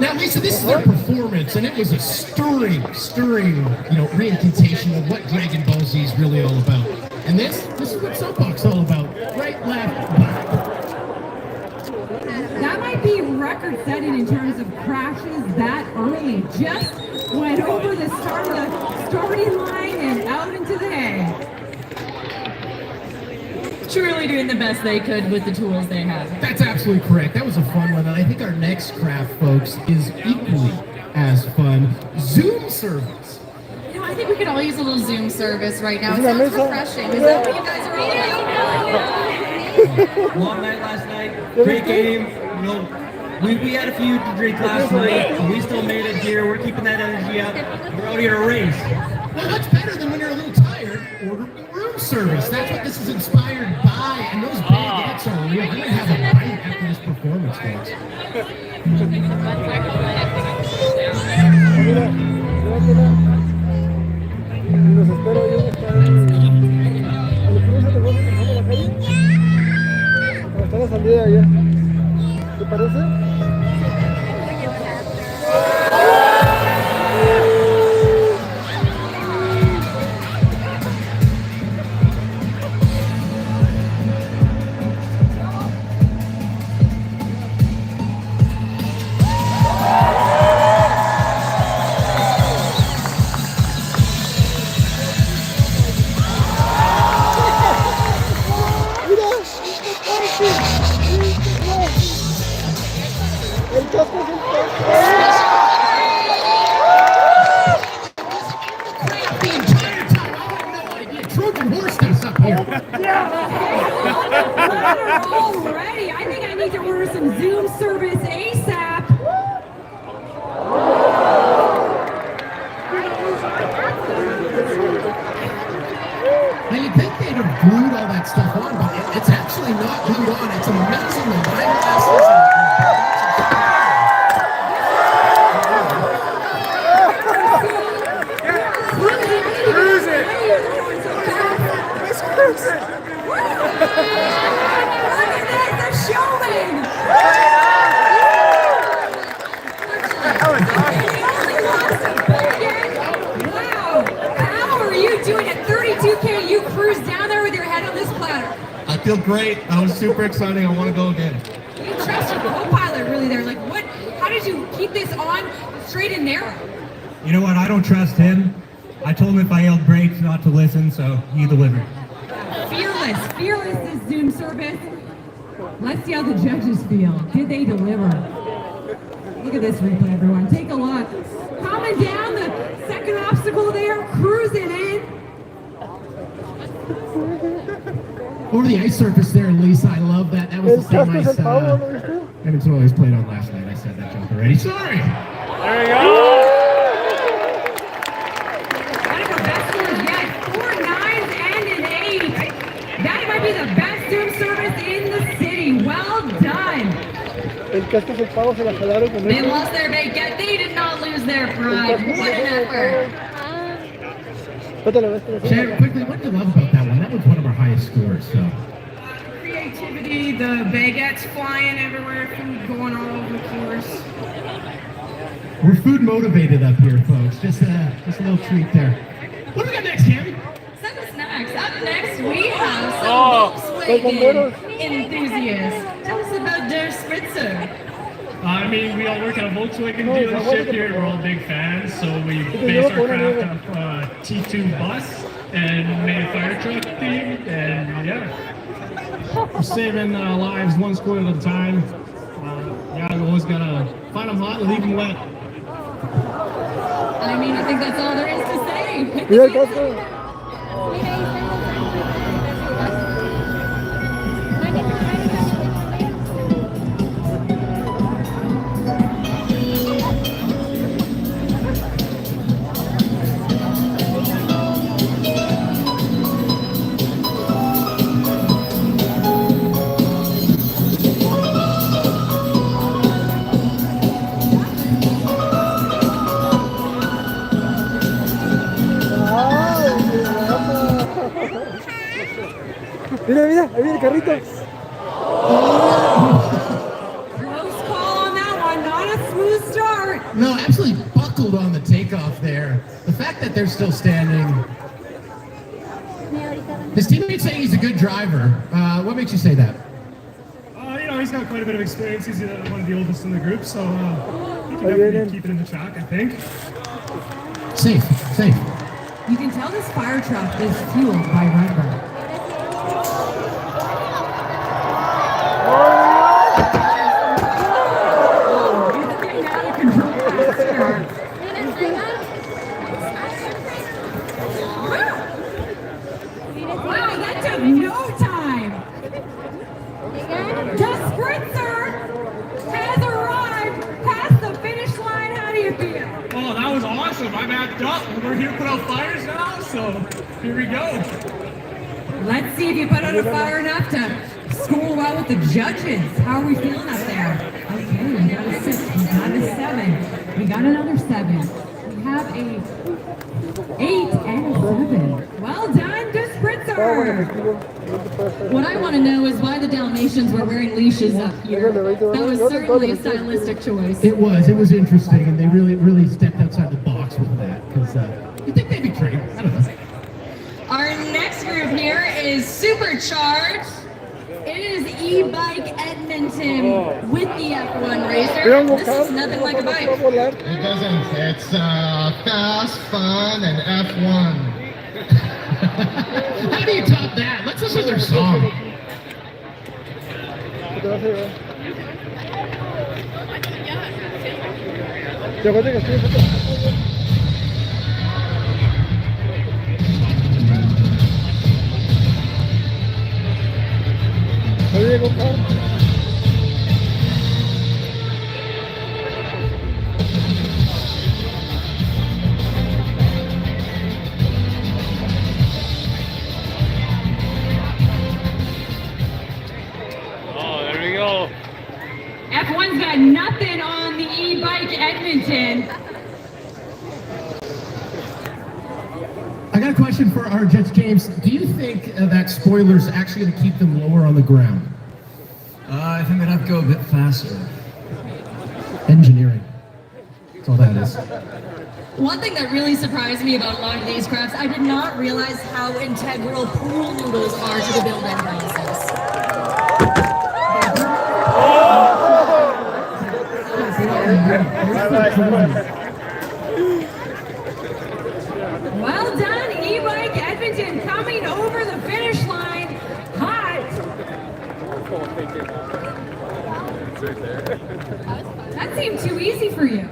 [SPEAKER 2] Now, Lisa, this is their performance, and it was a stirring, reincantation of what Dragon Ball Z is really all about. And this is what Soapbox is all about. Right, left, back.
[SPEAKER 8] That might be record-setting in terms of crashes that early. Just went over the start of the starting line and out into the hay.
[SPEAKER 1] Truly doing the best they could with the tools they had.
[SPEAKER 2] That's absolutely correct. That was a fun one, and I think our next craft, folks, is equally as fun. Zoom service.
[SPEAKER 1] You know, I think we could all use a little Zoom service right now. It sounds refreshing. Is that what you guys are eating?
[SPEAKER 16] Long night last night. Great game. You know, we had a few to drink last night, but we still made it here. We're keeping that energy up. We're out here to race.
[SPEAKER 2] Well, what's better than when you're a little tired, ordering room service? That's what this is inspired by, and those baguettes are real. I'm going to have a bite after this performance, folks.
[SPEAKER 6] Los espero yo hasta la salida allá. ¿Te parece?
[SPEAKER 8] Already, I think I need to order some Zoom service ASAP.
[SPEAKER 2] Now, you'd think they'd have glued all that stuff on, but it's actually not glued on. It's amazing the time passes.
[SPEAKER 6] Cruise it! Let's cruise it!
[SPEAKER 8] Look at this, they're showing! Wow! How are you doing at 32K? You cruised down there with your head on this platter.
[SPEAKER 9] I feel great. That was super exciting. I want to go again.
[SPEAKER 8] You trust your co-pilot really there. Like what? How did you keep this on straight and narrow?
[SPEAKER 17] You know what? I don't trust him. I told him if I yelled brakes not to listen, so he delivered.
[SPEAKER 8] Fearless is Zoom service. Let's see how the judges feel. Did they deliver? Look at this replay, everyone. Take a look. Coming down the second obstacle there, cruising in.
[SPEAKER 2] Over the ice surface there, Lisa, I love that. That was the same ice Edmonton always played on last night. I said that joke already. Sorry.
[SPEAKER 11] There we go.
[SPEAKER 8] One of the best scores yet. 4 9s and an 8. That might be the best Zoom service in the city. Well done.
[SPEAKER 6] El casco del pavo se la jalaron con
[SPEAKER 1] They lost their bait, yet they did not lose their pride. What an effort.
[SPEAKER 2] Sharon, quickly, what do you love about that one? That was one of our highest scores, so.
[SPEAKER 18] Creativity, the baguettes flying everywhere, food going all over the course.
[SPEAKER 2] We're food motivated up here, folks. Just a little treat there. What do we got next, Cammy?
[SPEAKER 1] Send us snacks. Up next, we have some Volkswagen enthusiasts. Tell us about their Spritzer.
[SPEAKER 11] I mean, we all work at a Volkswagen dealership here. We're all big fans, so we base our craft off T2 bus and made a fire truck theme, and yeah. We're saving lives one square at a time. Yeah, we always gotta find them hot and leave them wet.
[SPEAKER 1] I mean, I think that's all there is to say.
[SPEAKER 6] Mira el casco. Mira, mira, ahí viene el carrito.
[SPEAKER 8] Close call on that one. Not a smooth start.
[SPEAKER 2] No, absolutely buckled on the takeoff there. The fact that they're still standing. His teammates say he's a good driver. What makes you say that?
[SPEAKER 11] You know, he's got quite a bit of experience. He's one of the oldest in the group, so he can definitely keep it in the track, I think.
[SPEAKER 2] Safe.
[SPEAKER 8] You can tell this fire truck is fueled by rubber. Wow, that took no time. The Spritzer has arrived past the finish line. How do you feel?
[SPEAKER 11] Oh, that was awesome. I'm amped up. We're here to put out fires now, so here we go.
[SPEAKER 8] Let's see if you put out a fire enough to score well with the judges. How are we feeling up there? Okay, we got a 6, we got a 7, we got another 7. We have a 8 and a 7. Well done, to Spritzer.
[SPEAKER 1] What I want to know is why the Dalmatians were wearing leashes up here. That was certainly a stylistic choice.
[SPEAKER 2] It was interesting, and they really stepped outside the box with that, because you think they'd be trained. I don't know.
[SPEAKER 1] Our next group here is Supercharged. It is E-Bike Edmonton with the F1 racer. This is nothing like a bike.
[SPEAKER 5] It doesn't. It's fast, fun, and F1.
[SPEAKER 2] How do you top that? Let's listen to their song.
[SPEAKER 11] Oh, there we go.
[SPEAKER 8] F1's got nothing on the E-Bike Edmonton.
[SPEAKER 2] I got a question for our judge, James. Do you think that spoiler's actually going to keep them lower on the ground?
[SPEAKER 9] I think they'd have to go a bit faster.
[SPEAKER 2] Engineering. That's all that is.
[SPEAKER 1] One thing that really surprised me about a lot of these crafts, I did not realize how integral pool noodles are to the build-in process.
[SPEAKER 8] That seemed too easy for you.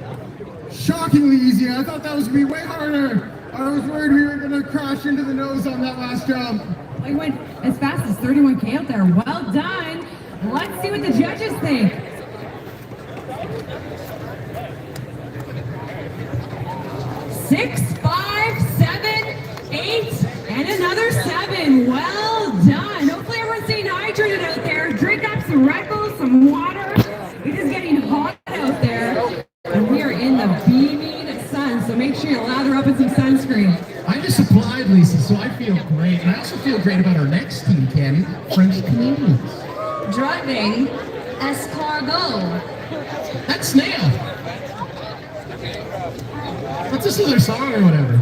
[SPEAKER 5] Shockingly easy. I thought that was gonna be way harder. I was worried we were gonna crash into the nose on that last jump.
[SPEAKER 8] I went as fast as 31K out there. Well done. Let's see what the judges think. 6, 5, 7, 8, and another 7. Well done. Hopefully everyone's staying hydrated out there. Drink up some Red Bull, some water. It is getting hot out there. And we are in the beaming sun, so make sure you lather up with some sunscreen.
[SPEAKER 2] I just applied, Lisa, so I feel great. And I also feel great about our next team, Candy, French Canadians.
[SPEAKER 1] Driving escargot.
[SPEAKER 2] That's Snail. What's this other song or whatever?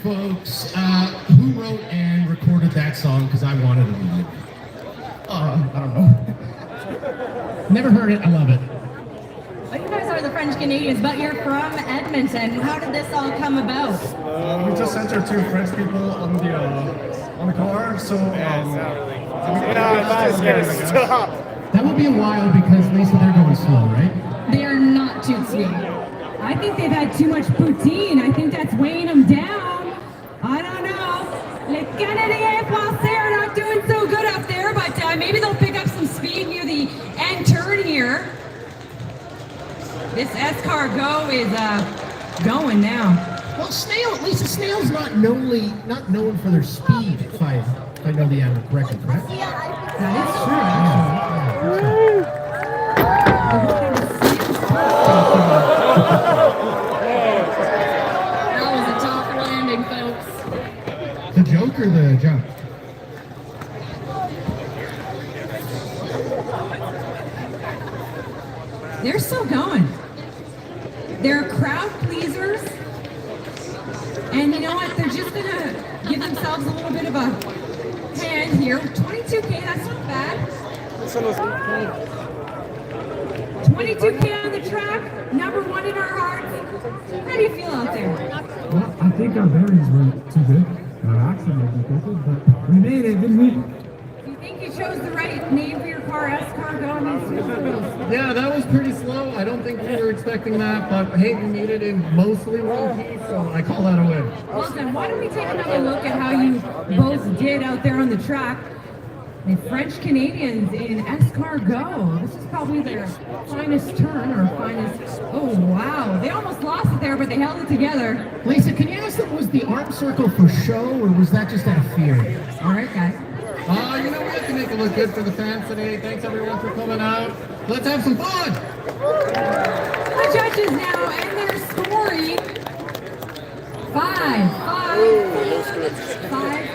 [SPEAKER 2] Folks, who wrote and recorded that song? Because I wanted to read it. I don't know. Never heard it. I love it.
[SPEAKER 1] Well, you guys are the French Canadians, but you're from Edmonton. How did this all come about?
[SPEAKER 5] We just sent our 2 French people on the car, so
[SPEAKER 2] that will be a while because Lisa, they're going slow, right?
[SPEAKER 8] They are not too sweet. I think they've had too much poutine. I think that's weighing them down. I don't know. Les Canadiens Français are not doing so good up there, but maybe they'll pick up some speed near the end turn here. This escargot is going now.
[SPEAKER 2] Well, Lisa, Snail's not known for their speed, if I know the animal correctly, correct?
[SPEAKER 8] That is true, actually.
[SPEAKER 1] That was a tough landing, folks.
[SPEAKER 2] The joke or the jump?
[SPEAKER 8] They're still going. They're crowd pleasers. And you know what? They're just going to give themselves a little bit of a hand here. 22K, that's not bad. 22K on the track, number 1 in our hearts. How do you feel out there?
[SPEAKER 12] Well, I think our bearings weren't too good. Our accident might be crooked, but we made it, didn't we?
[SPEAKER 8] Do you think you chose the right name for your car, escargot?
[SPEAKER 2] Yeah, that was pretty slow. I don't think we were expecting that, but hey, we made it in mostly one piece, so I call that a win.
[SPEAKER 8] Well then, why don't we take another look at how you both did out there on the track? The French Canadians in escargot. This is probably their finest turn or finest. Oh wow! They almost lost it there, but they held it together.
[SPEAKER 2] Lisa, can you ask them, was the arm circle for show or was that just out of fear?
[SPEAKER 8] All right, guys.
[SPEAKER 2] You know, we have to make it look good for the fans today. Thanks everyone for coming out. Let's have some fun.
[SPEAKER 8] The judges now and their scoring. 5, 5, 5,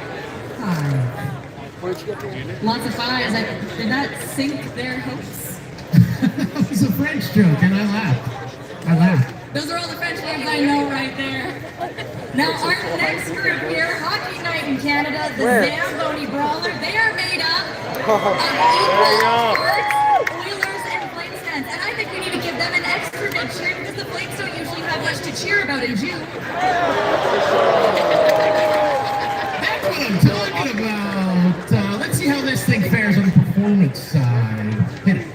[SPEAKER 8] 5.
[SPEAKER 1] Lots of fives. Did that sink their hopes?
[SPEAKER 2] It was a French joke, and I laughed.
[SPEAKER 1] Those are all the French names I know right there. Now, our next group here, Hockey Night in Canada, the Zamboni Brawler, they are made up of equal parts Oilers and Flames fans. And I think we need to give them an extra big cheer because the Flames don't usually have much to cheer about in June.
[SPEAKER 2] That's what I'm talking about. Let's see how this thing fares on the performance side. Hit it.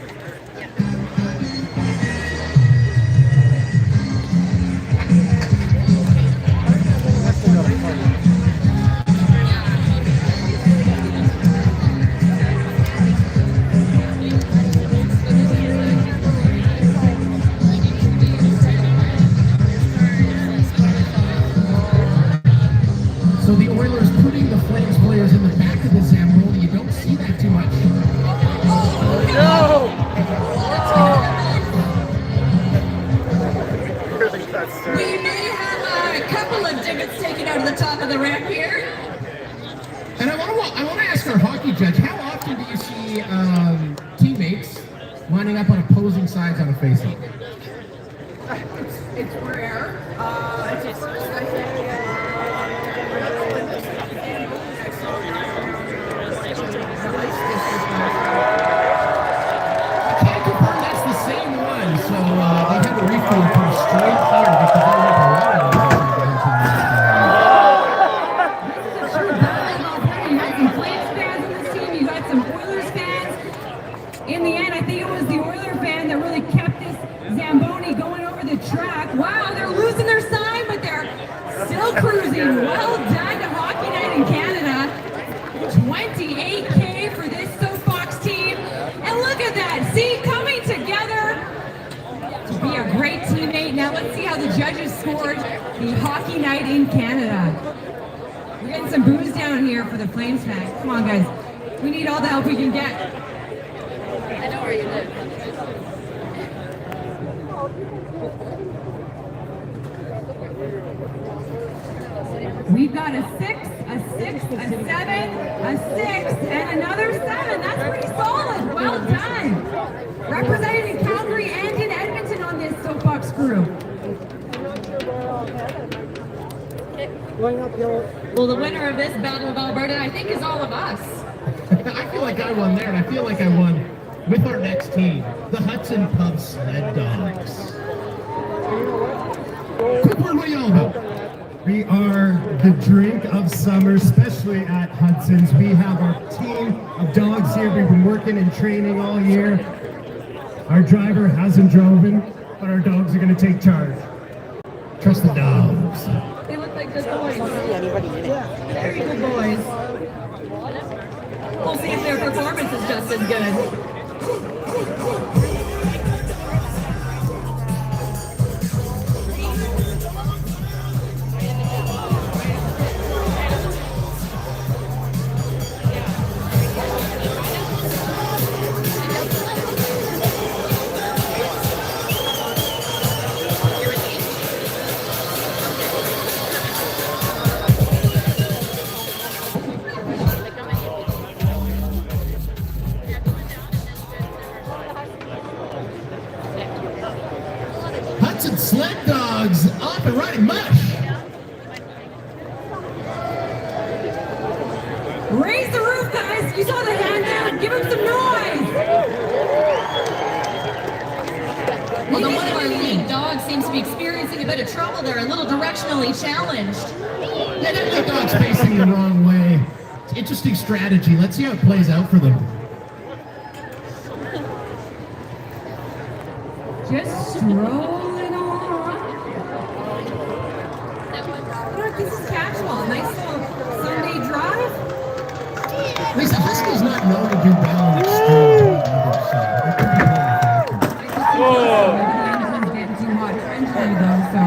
[SPEAKER 2] So the Oilers putting the Flames players in the back of the Zamboni, you don't see that too much.
[SPEAKER 1] We may have a couple of divots taken out of the top of the ramp here.
[SPEAKER 2] And I want to ask our hockey judge, how often do you see teammates lining up on opposing sides on a face-off?
[SPEAKER 18] It's rare. It's first, I think.
[SPEAKER 2] I can't confirm that's the same one, so they had to refill and come straight here because they have a lot of them.
[SPEAKER 8] You had some Flames fans on this team, you got some Oilers fans. In the end, I think it was the Oilers fan that really kept this Zamboni going over the track. Wow, they're losing their sign, but they're still cruising. Well done to Hockey Night in Canada. 28K for this Soapbox team. And look at that, see, coming together to be a great teammate. Now let's see how the judges scored the Hockey Night in Canada. We're getting some booze down here for the Flames fans. Come on, guys. We need all the help we can get. I know where you live. We've got a 6, a 6, a 7, a 6, and another 7. That's pretty solid. Well done. Representing in Calgary and in Edmonton on this Soapbox crew.
[SPEAKER 1] Well, the winner of this Battle of Alberta, I think, is all of us.
[SPEAKER 2] I feel like I won there, and I feel like I won with our next team, the Hudson Pub Sled Dogs. Quick word, what are y'all about?
[SPEAKER 13] We are the drink of summer, especially at Hudson's. We have our team of dogs here. We've been working and training all year. Our driver hasn't driven, but our dogs are going to take charge. Trust the dogs.
[SPEAKER 1] They look like good boys.
[SPEAKER 8] Very good boys.
[SPEAKER 1] We'll see if their performance is just as good.
[SPEAKER 2] Sled Dogs up and running. Mush!
[SPEAKER 8] Raise the roof, guys. You saw the hand down. Give them some noise.
[SPEAKER 1] Although one of our lead dogs seems to be experiencing a bit of trouble, they're a little directionally challenged.
[SPEAKER 2] Yeah, that dog's facing the wrong way. It's interesting strategy. Let's see how it plays out for them.
[SPEAKER 8] Just strolling on. This is casual. Nice little Sunday drive.
[SPEAKER 2] Lisa, Husky's not known to do well in extreme weather, so it could be a factor.
[SPEAKER 8] Getting too hot eventually, though, so.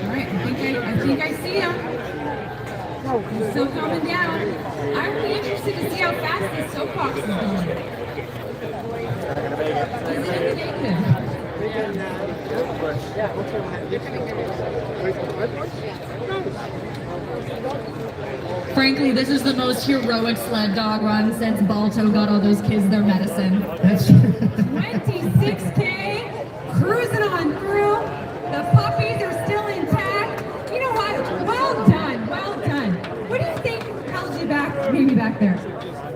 [SPEAKER 8] All right, I think I see him. He's still coming down. I'm really interested to see how fast this soapbox is going. Is it in the negative?
[SPEAKER 1] Frankly, this is the most heroic sled dog run since Balto got all those kids their medicine.
[SPEAKER 2] That's
[SPEAKER 8] 26K, cruising on through. The puppies are still intact. You know what? Well done, well done. What do you think held you back, maybe back there?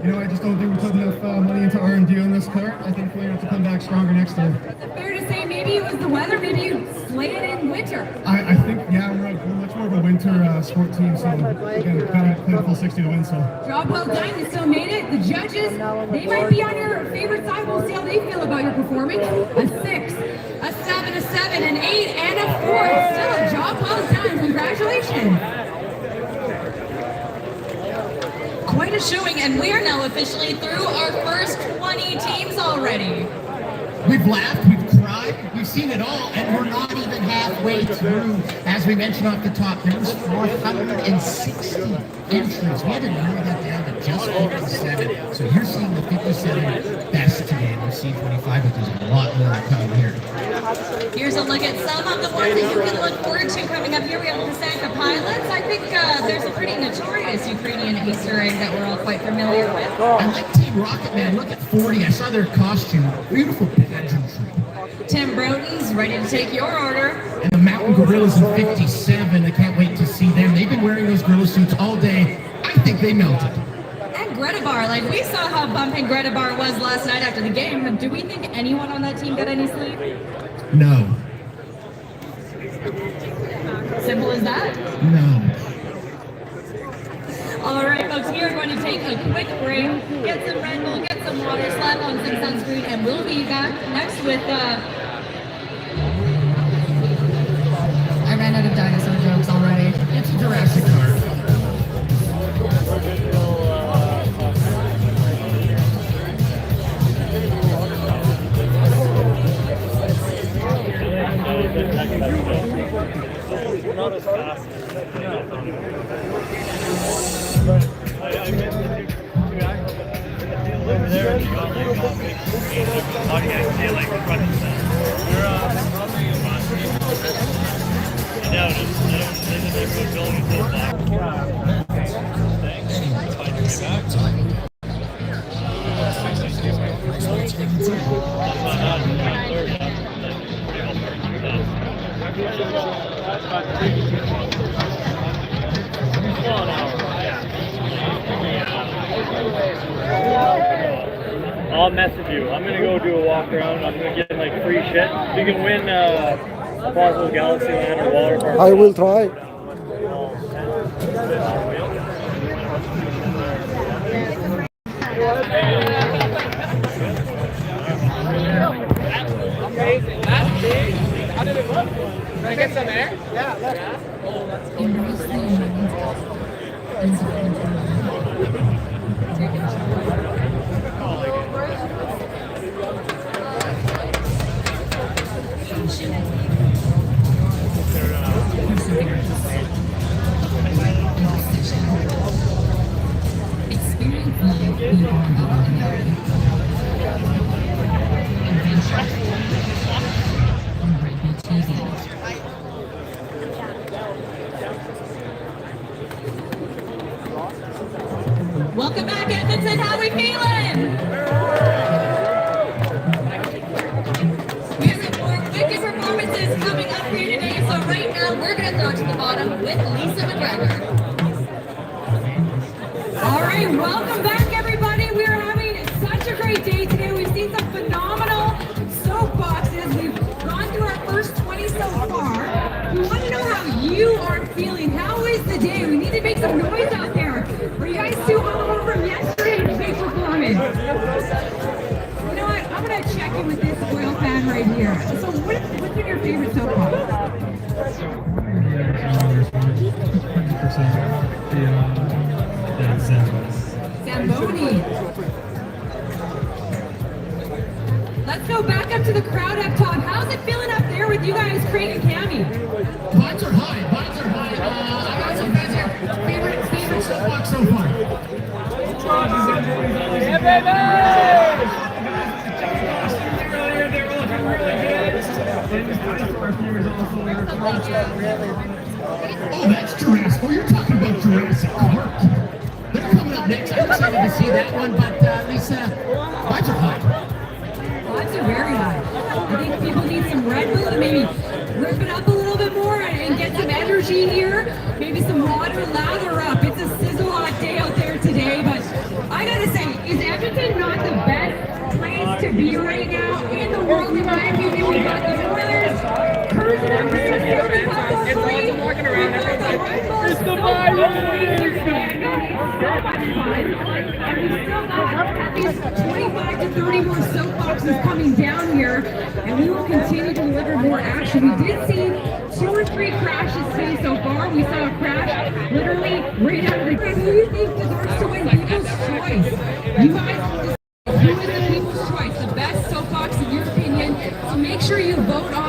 [SPEAKER 5] You know, I just don't think we put enough money into R&D on this cart. I think we're going to have to come back stronger next time.
[SPEAKER 8] Is it fair to say maybe it was the weather? Maybe you slayed it in winter?
[SPEAKER 5] I think, yeah, we're much more of a winter sport team, so again, we've got to play the full 60 to win, so.
[SPEAKER 8] Job well done, you still made it. The judges, they might be on your favorite side. We'll see how they feel about your performance. A 6, a 7, a 7, an 8, and a 4. Still a job well done. Congratulations.
[SPEAKER 1] Quite a showing, and we are now officially through our first 20 teams already.
[SPEAKER 2] We've laughed, we've cried, we've we've seen it all, and we're not even halfway through. As we mentioned off the top, there was 460 entries. We had to narrow that down to just 57. So you're seeing the 57 best today. We've seen 25, but there's a lot more coming here.
[SPEAKER 1] Here's a look at some of the ones that you can look forward to coming up here. We have the Pasanka Pilots. I think there's a pretty notorious Ukrainian Easter egg that we're all quite familiar with.
[SPEAKER 2] I like Team Rocket Man. Look at 40. I saw their costume. Beautiful pageantry.
[SPEAKER 1] Tim Broden's ready to take your order.
[SPEAKER 2] And the Mountain Gorillas in 57. I can't wait to see them. They've been wearing those gorilla suits all day. I think they melted.
[SPEAKER 1] And Greta Bar, like we saw how bumping Greta Bar was last night after the game. Do we think anyone on that team got any sleep?
[SPEAKER 2] No.
[SPEAKER 1] Simple as that?
[SPEAKER 2] No.
[SPEAKER 1] All right, folks, we are going to take a quick break, get some Red Bull, get some water, slap on some sunscreen, and we'll be back next with, I ran out of dinosaur jokes already.
[SPEAKER 2] It's a Jurassic card.
[SPEAKER 11] Not as fast. Over there, you got like all big how do you guys feel like running that? We're I doubt it. I don't think that they're good building full back. I'll message you. I'm gonna go do a walk around. I'm gonna get like free shit. You can win Possible Galaxy Land or Water Park.
[SPEAKER 6] I will try.
[SPEAKER 18] Amazing. That's big. How did it look? Can I get some air? Yeah.
[SPEAKER 8] Experience life beyond the ordinary. Adventure on Red Bull TV.
[SPEAKER 1] Welcome back, Edmonton. How we feeling? We have some more wicked performances coming up here today. So right now, we're going to go to the bottom with Lisa McGregor.
[SPEAKER 8] All right, welcome back, everybody. We are having such a great day today. We've seen some phenomenal soapboxes. We've gone through our first 20 so far. We want to know how you are feeling. How is the day? We need to make some noise out there. Are you guys still hungover from yesterday's big performance? You know what? I'm going to check in with this oil fan right here. So what's been your favorite soapbox? Zamboni. Let's go back up to the crowd up top. How's it feeling up there with you guys, Craig and Cammy?
[SPEAKER 2] Vibes are high. Vibes are high. I got some fans here. Favorite soapbox so far?
[SPEAKER 18] Yeah, baby!
[SPEAKER 2] Oh, that's Jurassic. Oh, you're talking about Jurassic Park. They're coming up next. I'm excited to see that one, but Lisa, vibes are high.
[SPEAKER 8] Vibes are very high. I think people need some Red Bull to maybe rip it up a little bit more and get some energy here. Maybe some water, lather up. It's a sizzle hot day out there today, but I gotta say, is Edmonton not the best place to be right now in the world? In my opinion, we've got the Oilers cruising up to the Stanley Cup for free.
[SPEAKER 18] Walking around.
[SPEAKER 8] It's the and we still got at least 25 to 30 more soapboxes coming down here, and we will continue to deliver more action. We did see 2 or 3 crashes today so far. We saw a crash literally right out of the gate. Who do you think deserves to win People's Choice? You guys decide who is the People's Choice, the best soapbox in your opinion. So make sure you vote on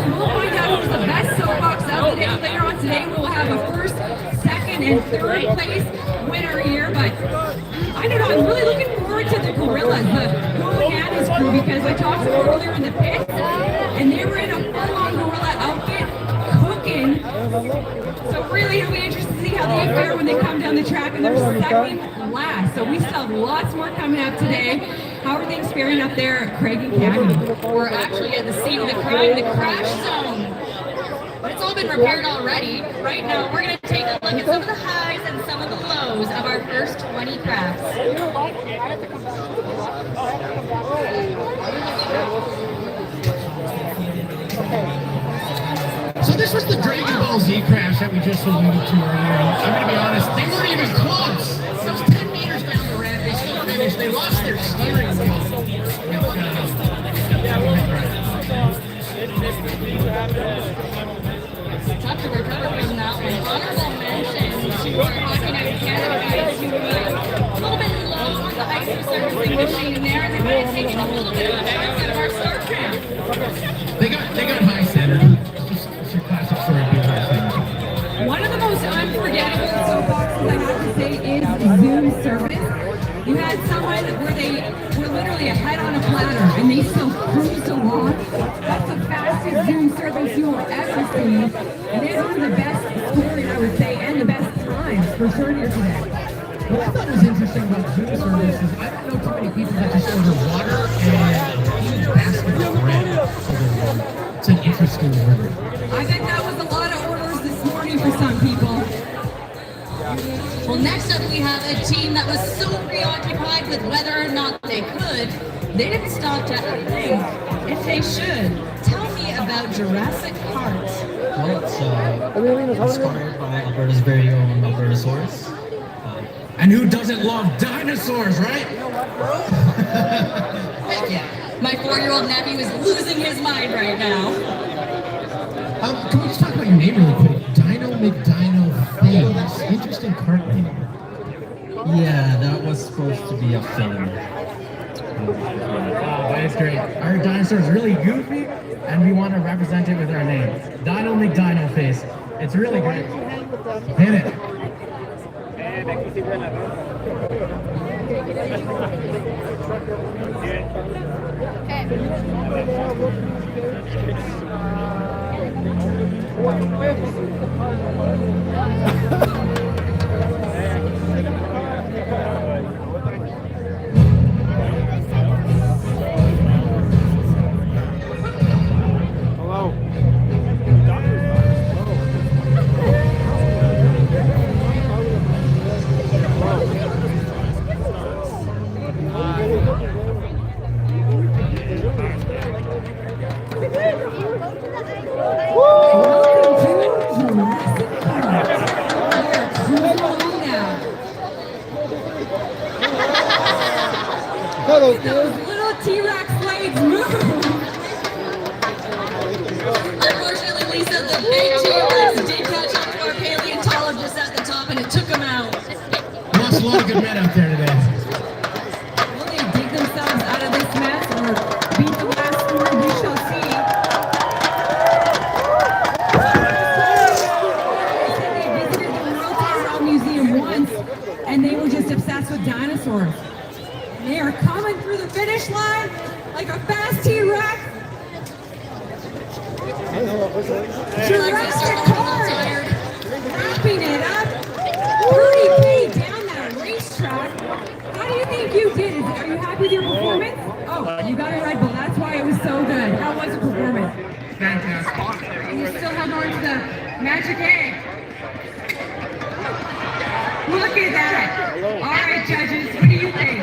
[SPEAKER 8] we'll find out who's the best soapbox of the day later on today. We'll have a first, second, and third place winner here. But I don't know, I'm really looking forward to the gorillas, the Houlihan's crew, because I talked to them earlier in the pits, and they were in a full-on gorilla outfit cooking. So really it'll be interesting to see how they fare when they come down the track, and they're second last. So we still have lots more coming up today. How are things faring up there at Craig and Canyon?
[SPEAKER 1] We're actually at the scene of the crime, the crash zone. But it's all been repaired already. Right now, we're going to take a look at some of the highs and some of the lows of our first 20 crafts.
[SPEAKER 2] So this was the Dragon Ball Z crash that we just alluded to earlier. I'm going to be honest, they weren't even close. It was 10 meters down the ramp. They still finished. They lost their steering wheel.
[SPEAKER 1] Tough to recover from that one. Honorable mention to our Hockey Night Canada guys who were a little bit low on the ice resurfacing machine there, and they might have taken a little bit of a back out of our start ramp.
[SPEAKER 2] They got high centered. It's your classic story being high centered.
[SPEAKER 8] One of the most unforgettable soapboxes I have to say is Zoom service. You had someone where they were literally a head on a platter and they still cruised along. That's the fastest Zoom service you will ever see. And they have one of the best stories, I would say, and the best times for sure here today.
[SPEAKER 2] What I thought was interesting about Zoom service is I don't know too many people that just order water and a huge basket of bread. It's an interesting order.
[SPEAKER 8] I think that was a lot of orders this morning for some people.
[SPEAKER 1] Well, next up we have a team that was so preoccupied with whether or not they could, they didn't stop to think if they should. Tell me about Jurassic Park.
[SPEAKER 19] Well, it's inspired by Alberta's very own Albertosaurus.
[SPEAKER 2] And who doesn't love dinosaurs, right?
[SPEAKER 1] Heck yeah. My 4-year-old nephew is losing his mind right now.
[SPEAKER 2] Can we just talk about your name really quick? Dino McDino Phase. Interesting cart name.
[SPEAKER 19] Yeah, that was supposed to be a filler.
[SPEAKER 16] That is great. Our dinosaur is really goofy, and we want to represent it with our name. Dino McDino Face. It's really great. Hit it.
[SPEAKER 8] Those little T-Rex blades move.
[SPEAKER 1] Unfortunately, Lisa, the big T-Rex did catch up to our paleontologist at the top and it took him out.
[SPEAKER 2] Lost a lot of good men out there today.
[SPEAKER 8] Will they dig themselves out of this mess or beat the last story? We shall see. They said they visited the World Terror Museum once and they were just obsessed with dinosaurs. They are coming through the finish line like a fast T-Rex. Jurassic Park wrapping it up. 30K down that racetrack. How do you think you did? Are you happy with your performance? Oh, you got a Red Bull. That's why it was so good. How was the performance?
[SPEAKER 18] Fantastic.
[SPEAKER 8] And you still held on to the magic egg. Look at that. All right, judges, what do you think?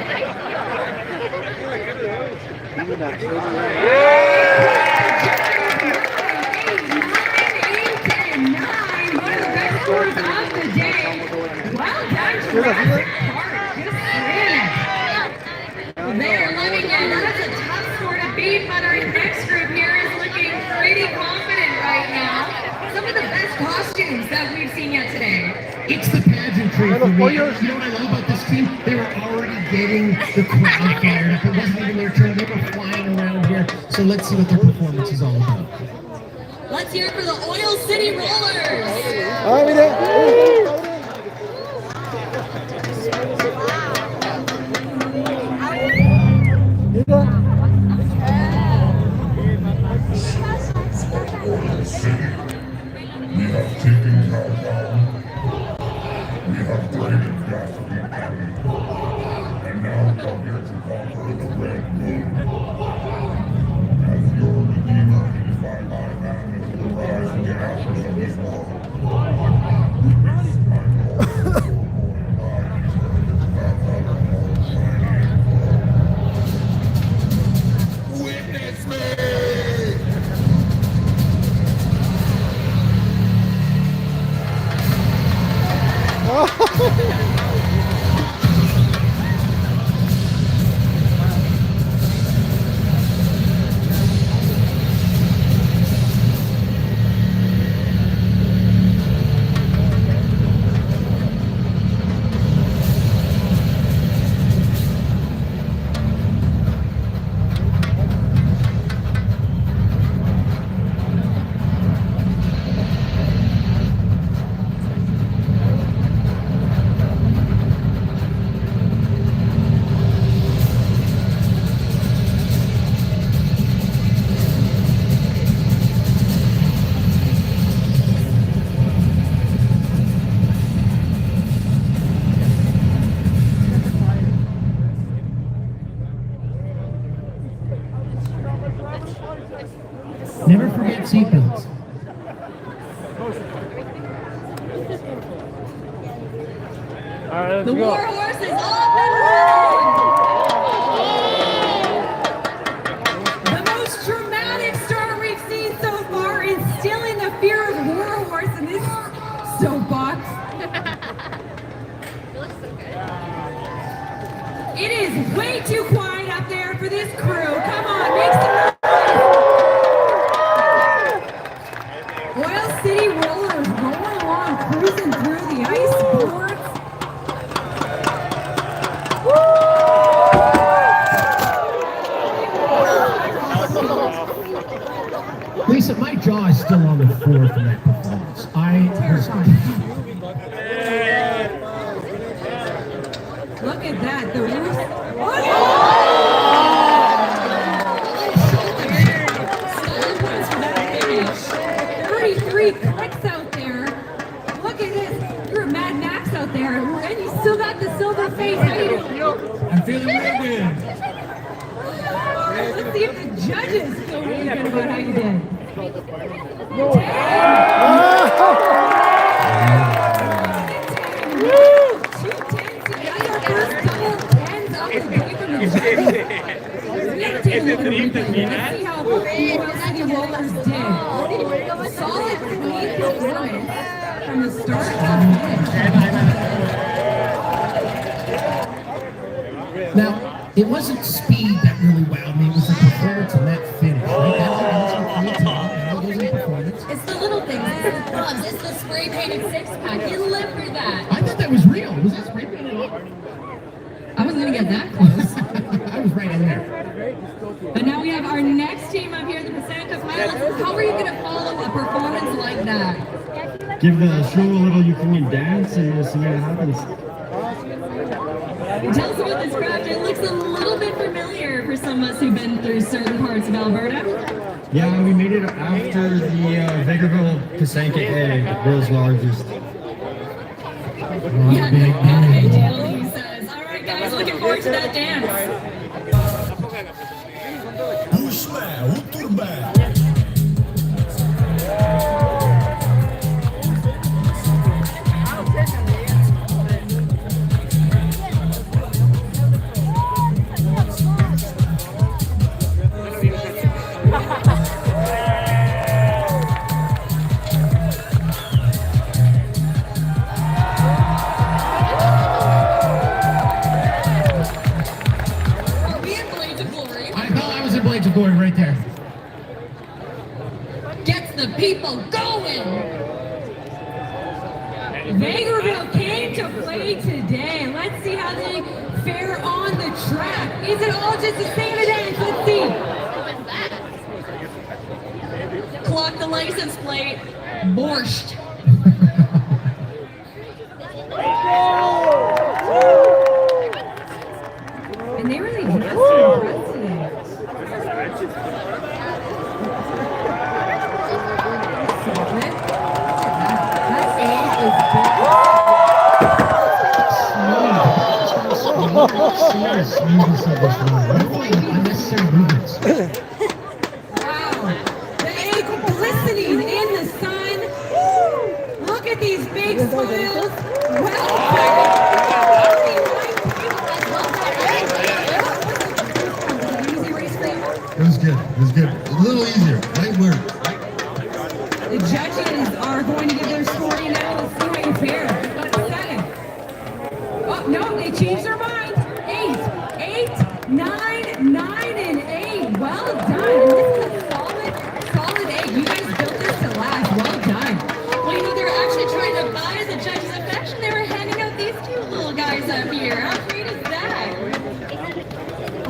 [SPEAKER 8] One of the best scores of the day. Well done, Jurassic Park. Just in it.
[SPEAKER 1] They're loving it. That's a tough score to beat, but our next group here is looking pretty confident right now. Some of the best costumes that we've seen yet today.
[SPEAKER 2] It's the pageantry for me. You know what I love about this team? They were already getting the crowd fired up. It wasn't even their turn. They were flying around here. So let's see what their performance is all about.
[SPEAKER 1] Let's hear it for the Oil City Rollers.
[SPEAKER 6] Ah, mire.
[SPEAKER 3] We have taken downtown. We have braided Gatsby Alley. And now come here to conquer the Red Bull. As your redeemer, it is my man into the rise and the ashes of this world. Witness me!
[SPEAKER 2] Never forget seatbelts.
[SPEAKER 1] The war horse is off and running! The most dramatic start we've seen so far, instilling the fear of war horse in this soapbox. It is way too quiet up there for this crew. Come on, make some noise! Oil City Rollers rolling along, cruising through the ice boards.
[SPEAKER 2] Lisa, my jaw is still on the floor from that performance.
[SPEAKER 1] Look at that, the roof. 33 clicks out there. Look at this. You're a Mad Max out there, and you still got the silver face. How you doing?
[SPEAKER 16] I'm feeling real good.
[SPEAKER 1] Let's see if the judges feel really good about how you did. Let's see how the Rollers did. Solid clean performance from the start to finish.
[SPEAKER 2] Now, it wasn't speed that really wowed me, it was the performance and that finish. Right? That was a performance.
[SPEAKER 1] It's the little things, it's the gloves, it's the spray painted six pack. You live for that.
[SPEAKER 2] I thought that was real. Was that spray painted?
[SPEAKER 1] I wasn't gonna get that close.
[SPEAKER 2] I was right in there.
[SPEAKER 1] But now we have our next team up here, the Pankee pilots. How are you gonna follow a performance like that?
[SPEAKER 20] Give the show a little Ukrainian dance and we'll see what happens.
[SPEAKER 1] Tell us about this craft. It looks a little bit familiar for some of us who've been through certain parts of Alberta.
[SPEAKER 20] Yeah, we made it after the Vegreville Pankee, the world's largest.
[SPEAKER 1] Yeah, not a big deal, he says. All right, guys, looking forward to that dance.
[SPEAKER 2] Right there.
[SPEAKER 1] Gets the people going. Vegreville came to play today. Let's see how they fare on the track. Is it all just a same dance? Let's see. clock the license plate. Borscht.
[SPEAKER 8] And they really dressed to impress today. Solid. That egg is good. Wow. The egg glistening in the sun. Look at these big smiles.
[SPEAKER 2] It was good. It was good. A little easier. Right word.
[SPEAKER 8] The judges are going to give their scoring now. Let's see how you fare. 7. Oh, no, they changed their mind. 8, 9, 9, and 8. Well done. This is a solid egg. You guys built this to last. Well done.
[SPEAKER 1] Well, you know, they were actually trying to buy the judges' affection. They were handing out these cute little guys up here. How sweet is that?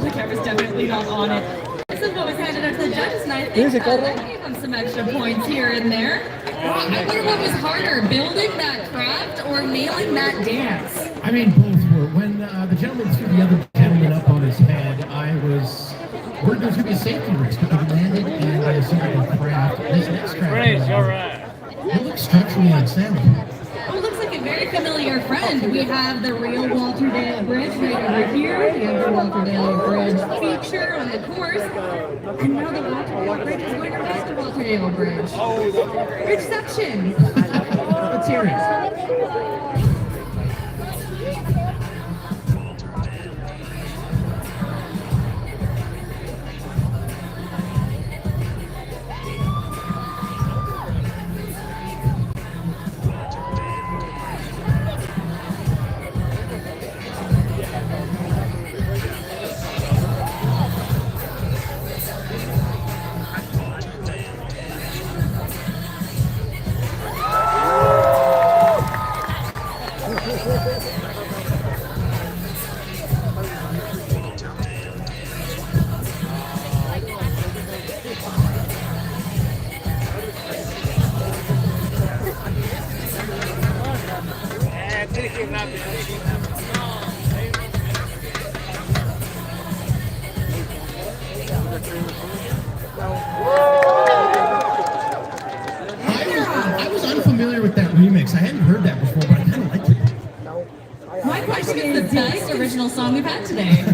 [SPEAKER 1] The camera's definitely not on it. This is what was handed out to the judges, and I think that gave them some extra points here and there. I wonder what was harder, building that craft or nailing that dance?
[SPEAKER 2] I mean, both were. When the gentleman threw the other gentleman up on his head, I was worried there was going to be a safety risk, but he landed, and I assumed the craft. This next craft, it looks structurally unsound.
[SPEAKER 1] Oh, it looks like a very familiar friend. We have the real Walterdale Bridge right over here. We have the Walterdale Bridge feature on the course. And now the Walterdale Bridge is going to race the Walterdale Bridge. Bridgeception. Let's hear it.
[SPEAKER 2] I was unfamiliar with that remix. I hadn't heard that before, but I kind of liked it.
[SPEAKER 8] My question is,
[SPEAKER 1] the best original song we've had today.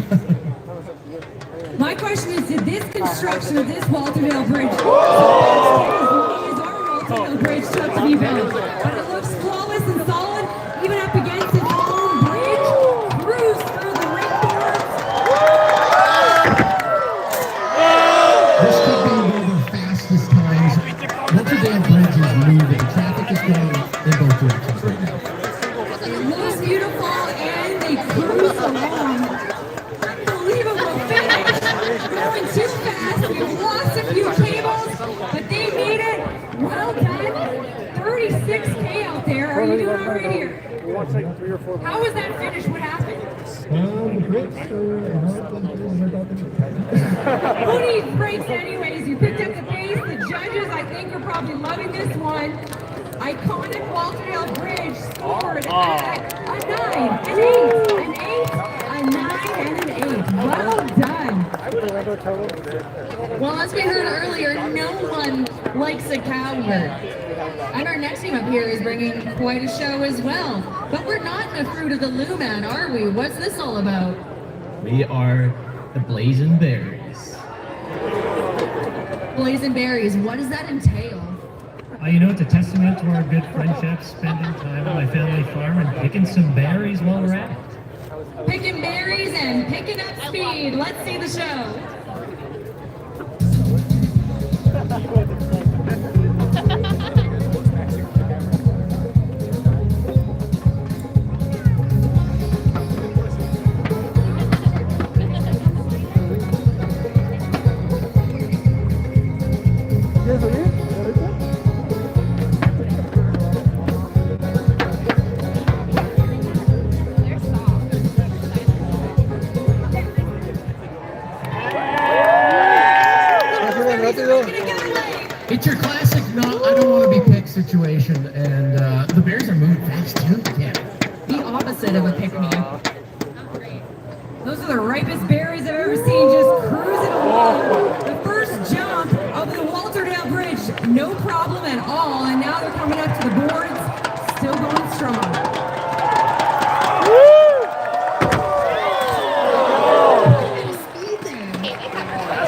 [SPEAKER 8] My question is, did this construction of this Walterdale Bridge as long as our Walterdale Bridge took to be built? But it looks flawless and solid, even up against its own bridge, cruise through the ringboards.
[SPEAKER 2] This could be one of the fastest times. Walterdale Bridge is moving. Traffic is going in both directions right now.
[SPEAKER 8] It looks beautiful, and they cruise along. Unbelievable finish. Going too fast. We've lost a few cables, but they made it. Well done. 36K out there. Are you doing all right here? How was that finish? What happened? Who needs breaks anyways? You picked up the pace. The judges, I think, are probably loving this one. Iconic Walterdale Bridge scored at a 9, an 8, an 8, a 9, and an 8. Well done.
[SPEAKER 1] Well, as we heard earlier, no one likes a coward. And our next team up here is bringing quite a show as well. But we're not in the fruit of the Luman, are we? What's this all about?
[SPEAKER 19] We are the Blazing Berries.
[SPEAKER 1] Blazing Berries, what does that entail?
[SPEAKER 11] You know, it's a testament to our good friendship, spending time at my family farm and picking some berries while we're at it.
[SPEAKER 1] Picking berries and picking up speed. Let's see the show.
[SPEAKER 2] situation, and the Bears are moving fast too. Yeah.
[SPEAKER 8] The opposite of a pick-me-up. Those are the ripest berries I've ever seen, just cruising along. The first jump of the Walterdale Bridge, no problem at all, and now they're coming up to the boards, still going strong.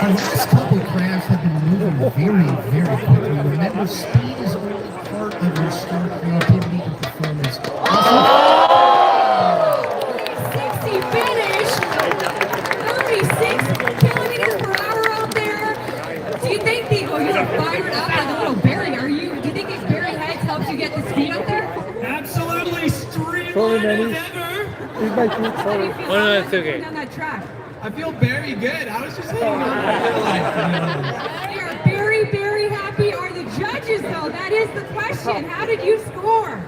[SPEAKER 2] Our last couple crafts have been moving very, very quickly. Remember, speed is only part of your sport creativity and performance.
[SPEAKER 8] 60 finish, 36 kilometers per hour out there. Do you think people, you're fired up like a little berry? Do you think these berry heads helps you get the speed up there?
[SPEAKER 11] Absolutely streamlined as ever.
[SPEAKER 8] How do you feel on that track?
[SPEAKER 12] I feel very good. I was just hanging on.
[SPEAKER 8] We are very, very happy. Are the judges, though? That is the question. How did you score?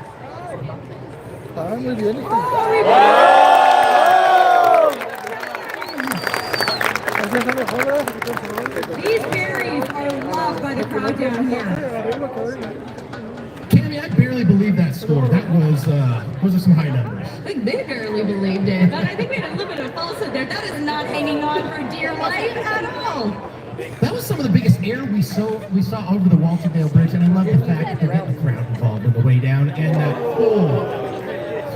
[SPEAKER 6] Muy bien.
[SPEAKER 8] These berries are loved by the crowd down here.
[SPEAKER 2] Cammy, I barely believe that score. Those are some high numbers.
[SPEAKER 1] I think they barely believed it, but I think we had a little bit of falsehood there. That is not hanging on for dear life at all.
[SPEAKER 2] That was some of the biggest air we saw over the Walterdale Bridge, and I love the fact that they're getting the crowd involved on the way down. And that full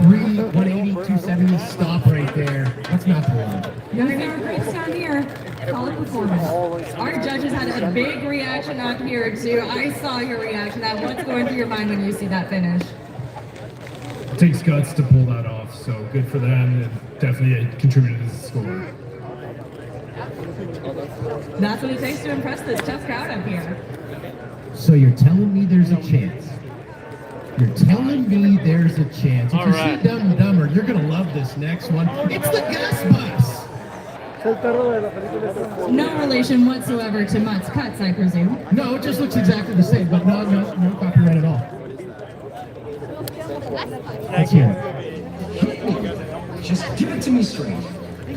[SPEAKER 2] 180, 270 stop right there. That's not the one.
[SPEAKER 8] Young Greats down here. Solid performance.
[SPEAKER 1] Our judges had a big reaction up here too. I saw your reaction. What's going through your mind when you see that finish?
[SPEAKER 4] It takes guts to pull that off, so good for them, and definitely contributed to the score.
[SPEAKER 1] That's what it takes to impress this tough crowd up here.
[SPEAKER 2] So you're telling me there's a chance? You're telling me there's a chance. If you see Dumb and Dumber, you're going to love this next one. It's the Gus Bus.
[SPEAKER 1] No relation whatsoever to Mutt's Cuts, I presume.
[SPEAKER 2] No, it just looks exactly the same, but no copyright at all. Let's hear it.
[SPEAKER 9] Just give it to me straight.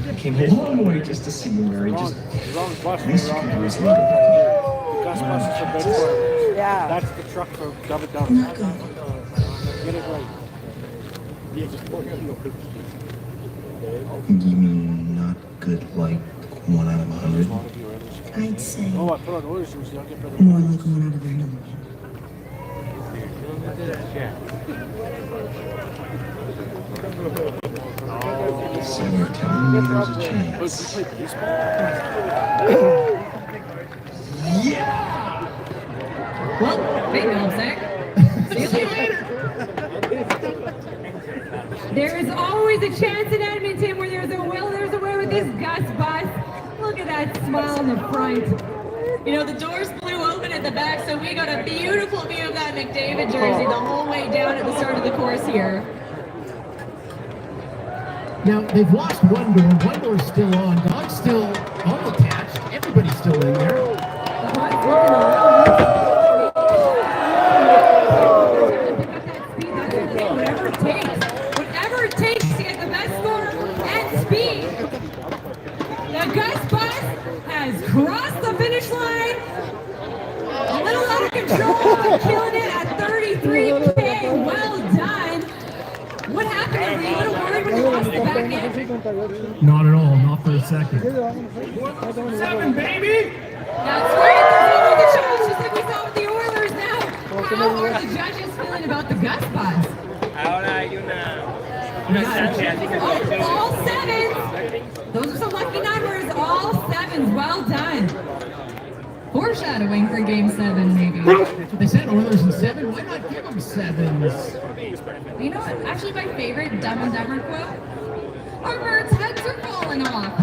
[SPEAKER 9] I came a long way just to see you, Mary. Just at least you can do his little.
[SPEAKER 6] Yeah. That's the truck for Dub It Dub.
[SPEAKER 9] Not good.
[SPEAKER 6] Get it right. Yeah, just put it in.
[SPEAKER 9] You mean not good like 1 out of 100?
[SPEAKER 14] I'd say
[SPEAKER 6] Oh,
[SPEAKER 14] more
[SPEAKER 6] I put on orders, so I'll get better.
[SPEAKER 14] like 1 out of a million.
[SPEAKER 9] So you're telling me there's a chance?
[SPEAKER 2] Yeah!
[SPEAKER 1] Well, big old Zach. See you later.
[SPEAKER 8] There is always a chance in Edmonton where there's a will, there's a way with this Gus Bus. Look at that smile in the front.
[SPEAKER 1] You know, the doors flew open at the back, so we got a beautiful view of that McDavid jersey the whole way down at the start of the course here.
[SPEAKER 2] Now, they've lost one door's still on, dog's still all attached, everybody's still in there.
[SPEAKER 8] Whatever it takes to get the best score and speed. The Gus Bus has crossed the finish line. A little out of control, but killing it at 33K. Well done. What happened? Were you a little worried when you lost the back end?
[SPEAKER 4] Not at all, not for a second.
[SPEAKER 11] 7, baby!
[SPEAKER 8] That's right. There's always a chance, just like we saw with the Oilers now. How are the judges feeling about the Gus Bus?
[SPEAKER 16] Ahora hay una
[SPEAKER 8] All sevens. Those are some lucky numbers. All sevens. Well done.
[SPEAKER 1] Foreshadowing for Game 7, maybe.
[SPEAKER 2] They said Oilers in 7, why not give them 7s?
[SPEAKER 1] You know what? Actually, my favorite Dumb and Dumber quote? Our birds' heads are falling off.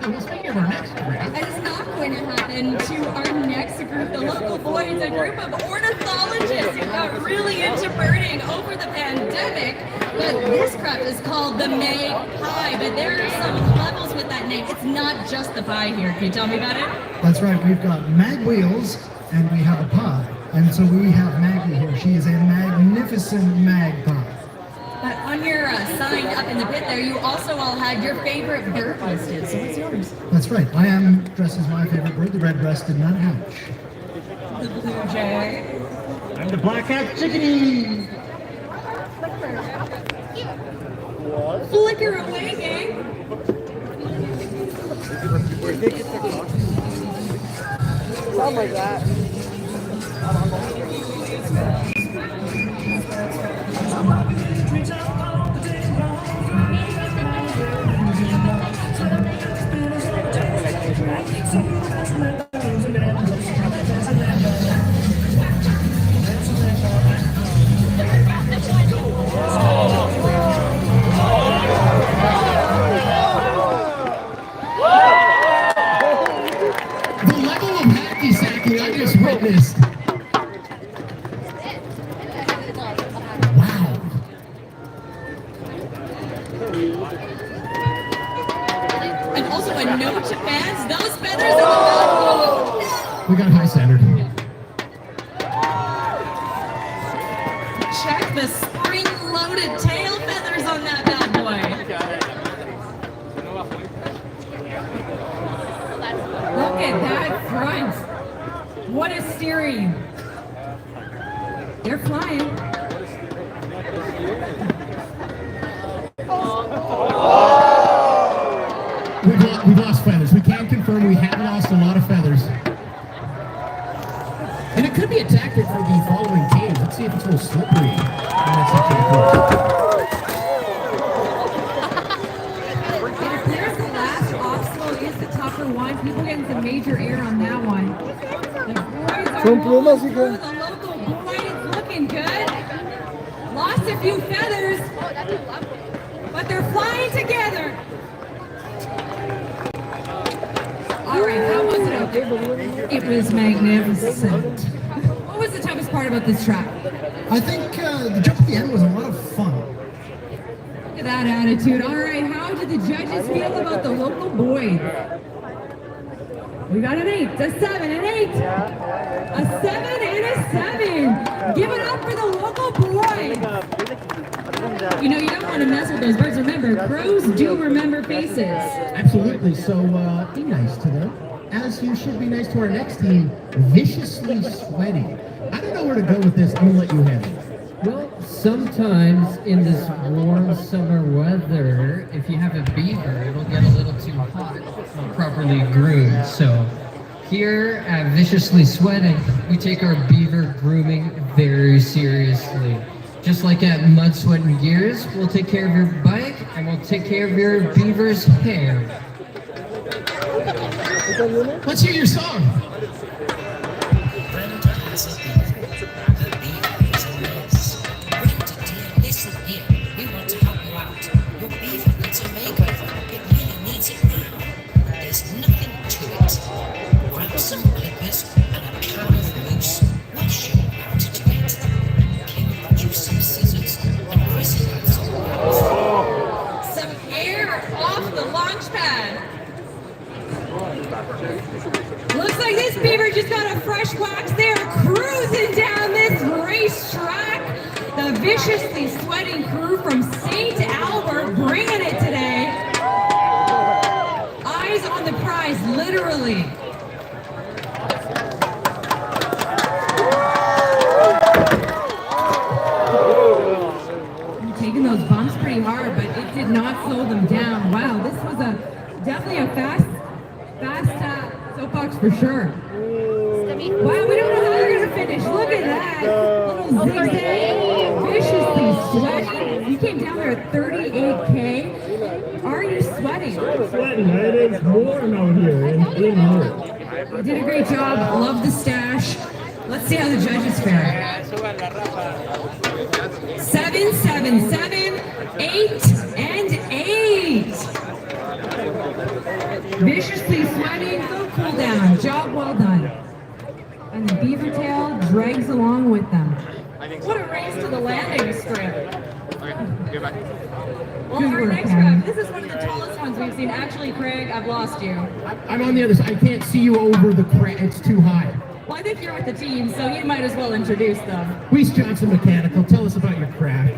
[SPEAKER 2] Well, speaking of our next group.
[SPEAKER 1] That is not going to happen to our next group, the local boys, a group of ornithologists who got really into birding over the pandemic. But this crop is called the Magpie, but there are some levels with that name. It's not just the pie here. Can you tell me about it?
[SPEAKER 21] That's right. We've got mag wheels and we have a pie. And so we have Maggie here. She is a magnificent magpie.
[SPEAKER 1] But on your sign up in the pit there, you also all had your favorite bird listed. So what's yours?
[SPEAKER 21] That's right. I am dressed as my favorite bird, the red-breasted nuthatch.
[SPEAKER 1] The blue jay.
[SPEAKER 11] I'm
[SPEAKER 16] the black-eyed chickadee.
[SPEAKER 1] Flicker away, gang.
[SPEAKER 6] Something like that.
[SPEAKER 2] The level of hacky sacking I just witnessed. Wow.
[SPEAKER 1] And also a note to fans, those feathers in the back.
[SPEAKER 2] We got high standard.
[SPEAKER 1] Check the spring-loaded tail feathers on that bad boy.
[SPEAKER 8] Look at that front. What a steering. They're flying.
[SPEAKER 2] We've lost feathers. We can confirm we have lost a lot of feathers. And it could be a tactic for the following games. Let's see if it's a little slippery.
[SPEAKER 8] It appears the last obstacle is the tougher one. People getting some major air on that one. The boys are
[SPEAKER 6] Son plumas,
[SPEAKER 8] rolling through.
[SPEAKER 6] hija.
[SPEAKER 8] The local boys looking good. Lost a few feathers, but they're flying together. All right, how was it out there? It was magnificent. What was the toughest part about this track?
[SPEAKER 21] I think the jump at the end was a lot of fun.
[SPEAKER 8] Look at that attitude. All right, how did the judges feel about the local boys? We got an 8, a 7, an 8, a 7, and a 7. Give it up for the local boys. You know, you don't want to mess with those birds. Remember, crows do remember faces.
[SPEAKER 2] Absolutely. So be nice to them, as you should be nice to our next team, Viciously Sweaty. I don't know where to go with this. I'm gonna let you handle it.
[SPEAKER 10] Well, sometimes in this warm summer weather, if you have a beaver, it'll get a little too hot, not properly groomed. So here at Viciously Sweating, we take our beaver grooming very seriously. Just like at Mud, Sweat, and Gears, we'll take care of your bike and we'll take care of your beaver's hair.
[SPEAKER 2] Let's hear your song.
[SPEAKER 1] Some air off the launch pad. Looks like this beaver just got a fresh wax. They're cruising down this racetrack. The Viciously Sweating crew from St. Albert bringing it today. Eyes on the prize, literally.
[SPEAKER 8] Taking those bumps pretty hard, but it did not slow them down. Wow, this was definitely a fast soapbox for sure. Wow, we don't know how they're gonna finish. Look at that little zigzag, viciously sweating. You came down there at 38K. Are you sweating?
[SPEAKER 4] I'm sweating. It is warm out here in here.
[SPEAKER 8] You did a great job. Love the stash. Let's see how the judges fare. 7, 7, 7, 8, and 8. Viciously sweating, go cool down. Job well done. And the beaver tail drags along with them.
[SPEAKER 1] What a race to the landing strip. Well,
[SPEAKER 8] Good
[SPEAKER 1] our
[SPEAKER 8] work,
[SPEAKER 1] next
[SPEAKER 8] Patty.
[SPEAKER 1] group, this is one of the tallest ones we've seen. Actually, Craig, I've lost you.
[SPEAKER 2] I'm on the other side. I can't see you over the crate. It's too high.
[SPEAKER 1] Well, I think you're with the team, so you might as well introduce them.
[SPEAKER 2] Weiss Johnson Mechanical, tell us about your craft.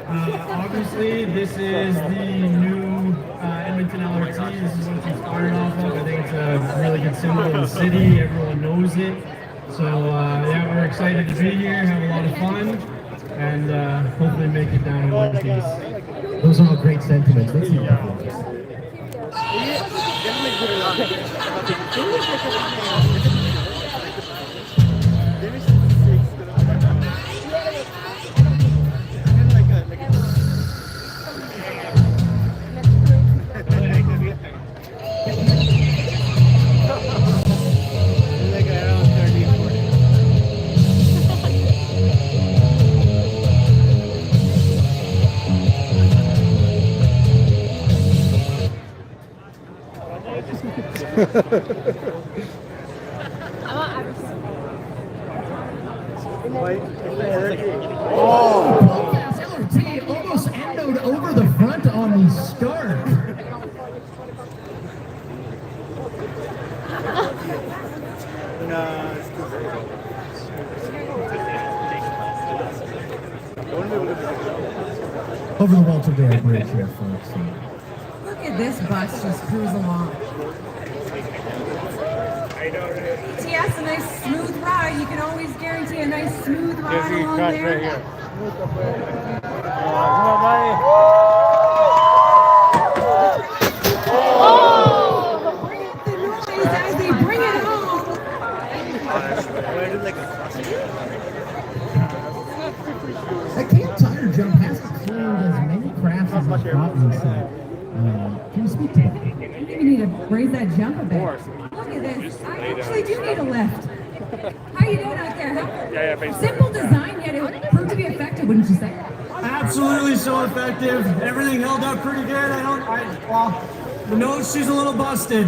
[SPEAKER 12] Obviously, this is the new Edmonton LRT. This is what it's inspired off of. I think it's a really good symbol of the city. Everyone knows it. So, yeah, we're excited to be here. Have a lot
[SPEAKER 20] fun, and hopefully make it down in one piece.
[SPEAKER 2] Those are all great sentiments. Let's see the performance. Oh, fast LRT almost endoed over the front on the start. Over the Walterdale Bridge here, folks.
[SPEAKER 8] Look at this bus just cruise along. TS, a nice smooth ride. You can always guarantee a nice smooth ride along there. Oh! Bring up the noise as they bring it home.
[SPEAKER 2] That camp tire jump has claimed as many crafts as it's gotten inside. Can you speak to that?
[SPEAKER 8] You need to raise that jump a bit. Look at this. I actually do need a lift. How you doing out there? Huh? Simple design, yet it proved to be effective, wouldn't you say?
[SPEAKER 16] Absolutely so effective. Everything held up pretty good. Well, the nose, she's a little busted.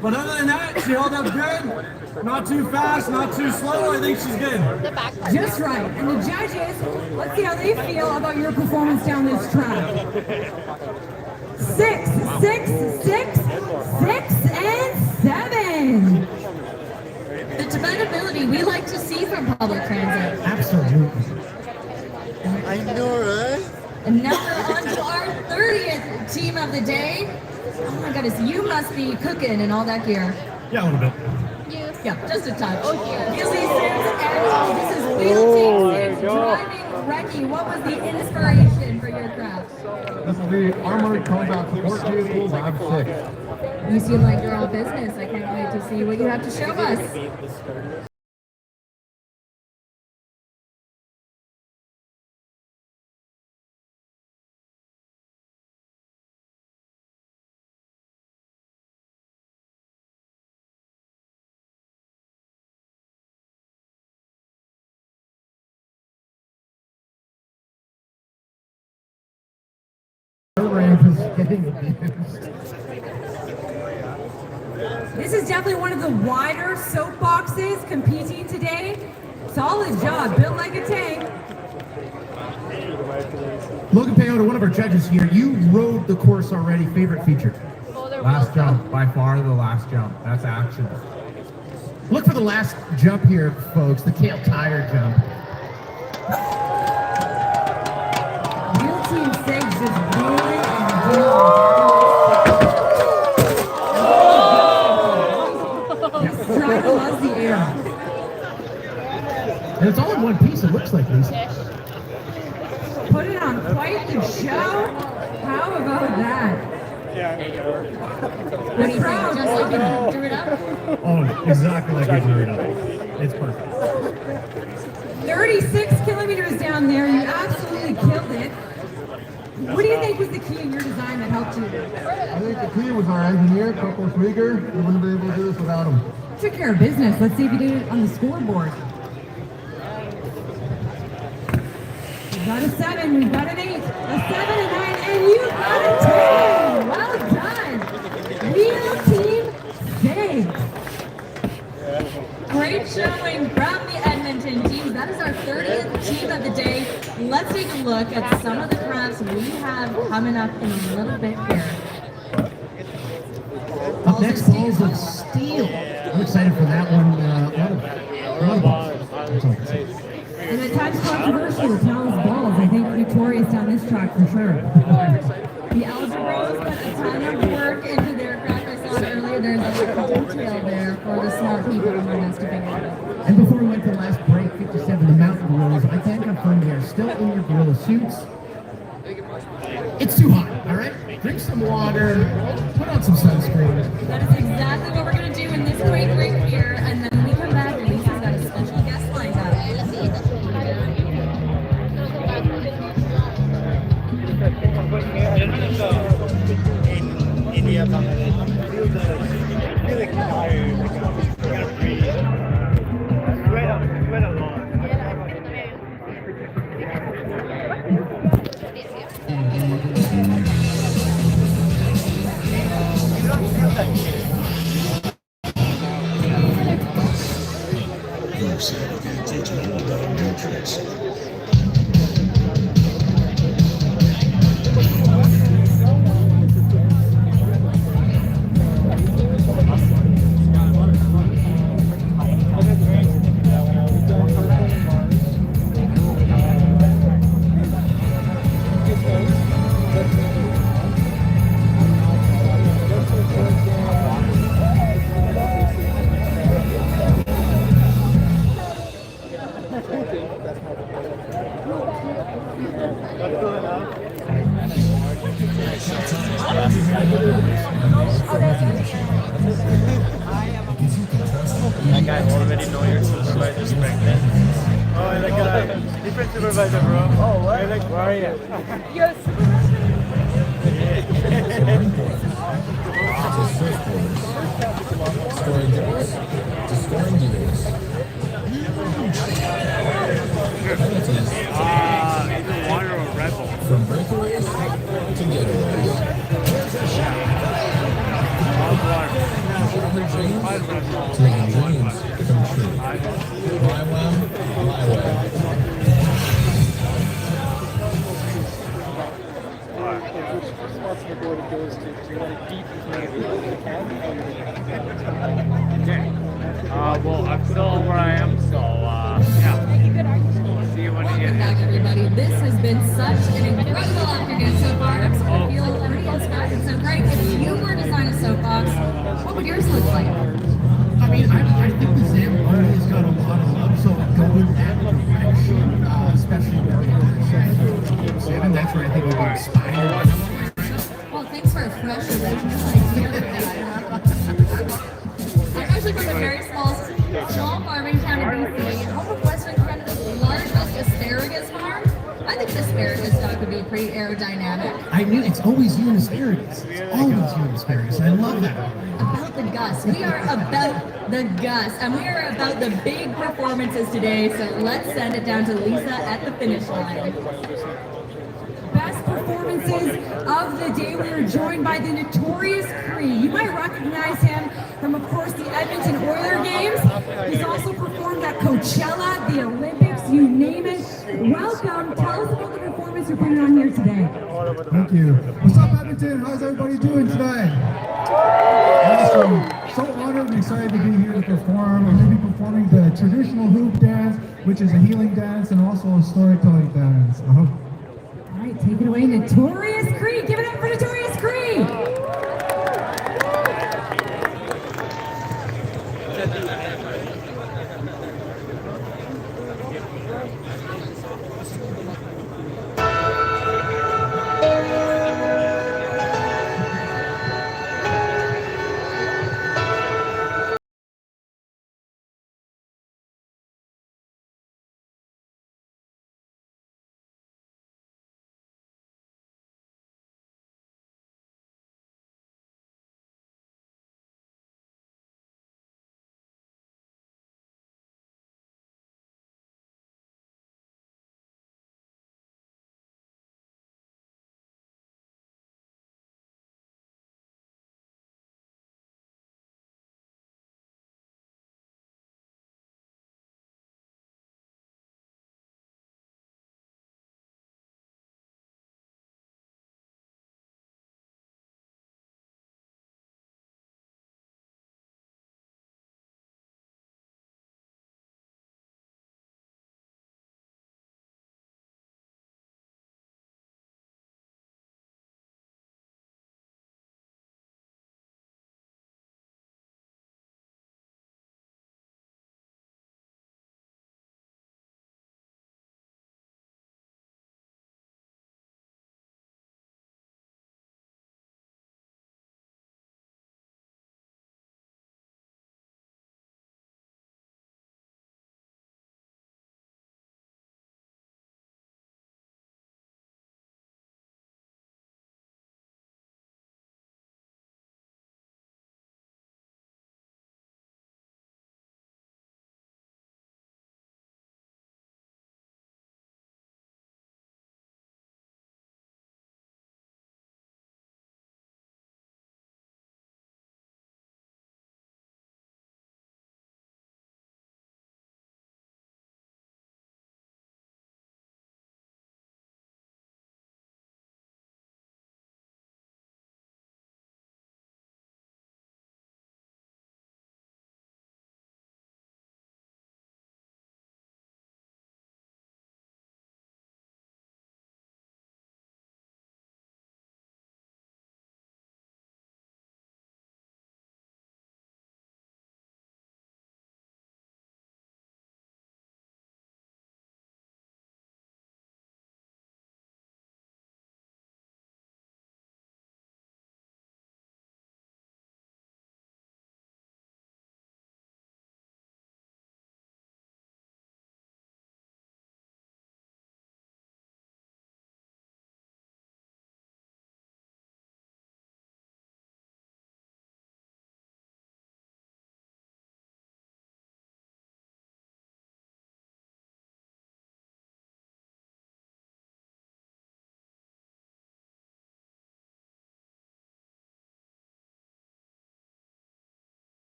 [SPEAKER 16] But other than that, she held up good. Not too fast, not too slow. I think she's good.
[SPEAKER 8] Just right. And the judges, let's see how they feel about your performance down this track. 6, 6, 6, 6, and 7.
[SPEAKER 1] The dependability we like to see from public transit.
[SPEAKER 2] Absolutely.
[SPEAKER 1] I know, right? And now we're on to our 30th team of the day. Oh my goodness, you must be cooking and all that gear.
[SPEAKER 4] Yeah, a little bit.
[SPEAKER 1] Yeah, just a touch. Gilly Sims and this is Wheelchair Sims driving Recce. What was the inspiration for your craft?
[SPEAKER 5] This is the Armored Combat Support Vehicle Lab 6.
[SPEAKER 1] You seem like you're all business. I can't wait to see what you have to show us.
[SPEAKER 8] This is definitely one of the wider soapboxes competing today. Solid job, built like a tank.
[SPEAKER 2] Logan Peyote, one of our judges here, you rode the course already. Favorite feature?
[SPEAKER 20] Last jump, by far the last jump. That's action.
[SPEAKER 2] Look for the last jump here, folks, the kale tire jump.
[SPEAKER 8] Wheel Team 6 just rolling and rolling. This driver loves the air.
[SPEAKER 2] And it's all in one piece, it looks like, Lisa.
[SPEAKER 8] Put it on quite the show. How about that?
[SPEAKER 1] What do you think? Just like you drew it up?
[SPEAKER 4] Oh, exactly like you drew it up. It's perfect.
[SPEAKER 8] 36 kilometers down there. You absolutely killed it. What do you think was the key in your design that helped you?
[SPEAKER 5] I think the key was our engineer, Coco Rieger. We wouldn't be able to do this without him.
[SPEAKER 8] Took care of business. Let's see if you did it on the scoreboard. We've got a 7, we've got an 8, a 7, a 9, and you got a 10. Well done. Wheel Team 6.
[SPEAKER 1] Great showing from the Edmonton team. That is our 30th team of the day. Let's take a look at some of the crafts we have coming up in a little bit here.
[SPEAKER 2] Up next, Balls of Steel. I'm excited for that one. A lot of balls. That's all I can say.
[SPEAKER 8] And a touch controversial, Tal's balls. I think Notorious down this track for sure.
[SPEAKER 1] The Algebros put a ton of work into their craft. I saw it earlier. There's a detail there for the smart people among us to figure it out.
[SPEAKER 2] And before we went to the last break, 57, the Mountain Rose. I can't still in your gorilla suits. It's too hot, all right? Drink some water, put on some sunscreen.
[SPEAKER 1] That is exactly what we're going to do in this quick break here, and then when we come back, Lisa's got a special guest lined up.
[SPEAKER 7] India, Bangladesh, feel like tired, like you gotta breathe. Sweat a lot. Like I already know your supervisor's pregnant. Oh, like a different supervisor, bro. Oh, what? Like, where are you? Yes. Either water or Red Bull. From breakaways to getaways. To making dreams come true. Buy well, fly well. Responsibility goes to deep okay. Well, I'm still where I am, so yeah. See you when you get
[SPEAKER 1] Welcome back, everybody. This has been such an incredible afternoon so far. I'm starting to feel pretty inspired. So, Greg, if you were to design a soapbox, what would yours look like?
[SPEAKER 2] I mean, I think the Zamboni has got a lot of love, so go with that direction, especially with the seven. That's where I think we'll be inspired.
[SPEAKER 1] Well, thanks for a fresh original idea. I'm actually from a very small farming town in BC, home of Western Canada's largest asparagus farm. I think the asparagus dog would be pretty aerodynamic.
[SPEAKER 2] I knew it's always you and asparagus. It's always you and asparagus. I love that.
[SPEAKER 1] About the Gus. We are about the Gus, and we are about the big performances today, so let's send it down to Lisa at the finish line.
[SPEAKER 8] Best performances of the day, we are joined by the Notorious Cree. You might recognize him from, of course, the Edmonton Oilers games. He's also performed at Coachella, the Olympics, you name it. Welcome. Tell us about the performance you're putting on here today.
[SPEAKER 22] Thank you. What's up, Edmonton? How's everybody doing today? Awesome. So honored and excited to be here to perform. I'm going to be performing the traditional hoop dance, which is a healing dance and also a storytelling dance.
[SPEAKER 8] All right, take it away, Notorious Cree. Give it up for Notorious Cree.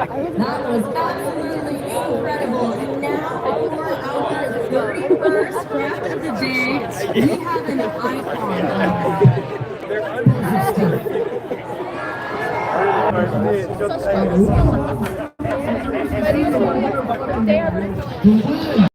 [SPEAKER 1] That was absolutely incredible. And now for our 31st craft of the day, we have an icon of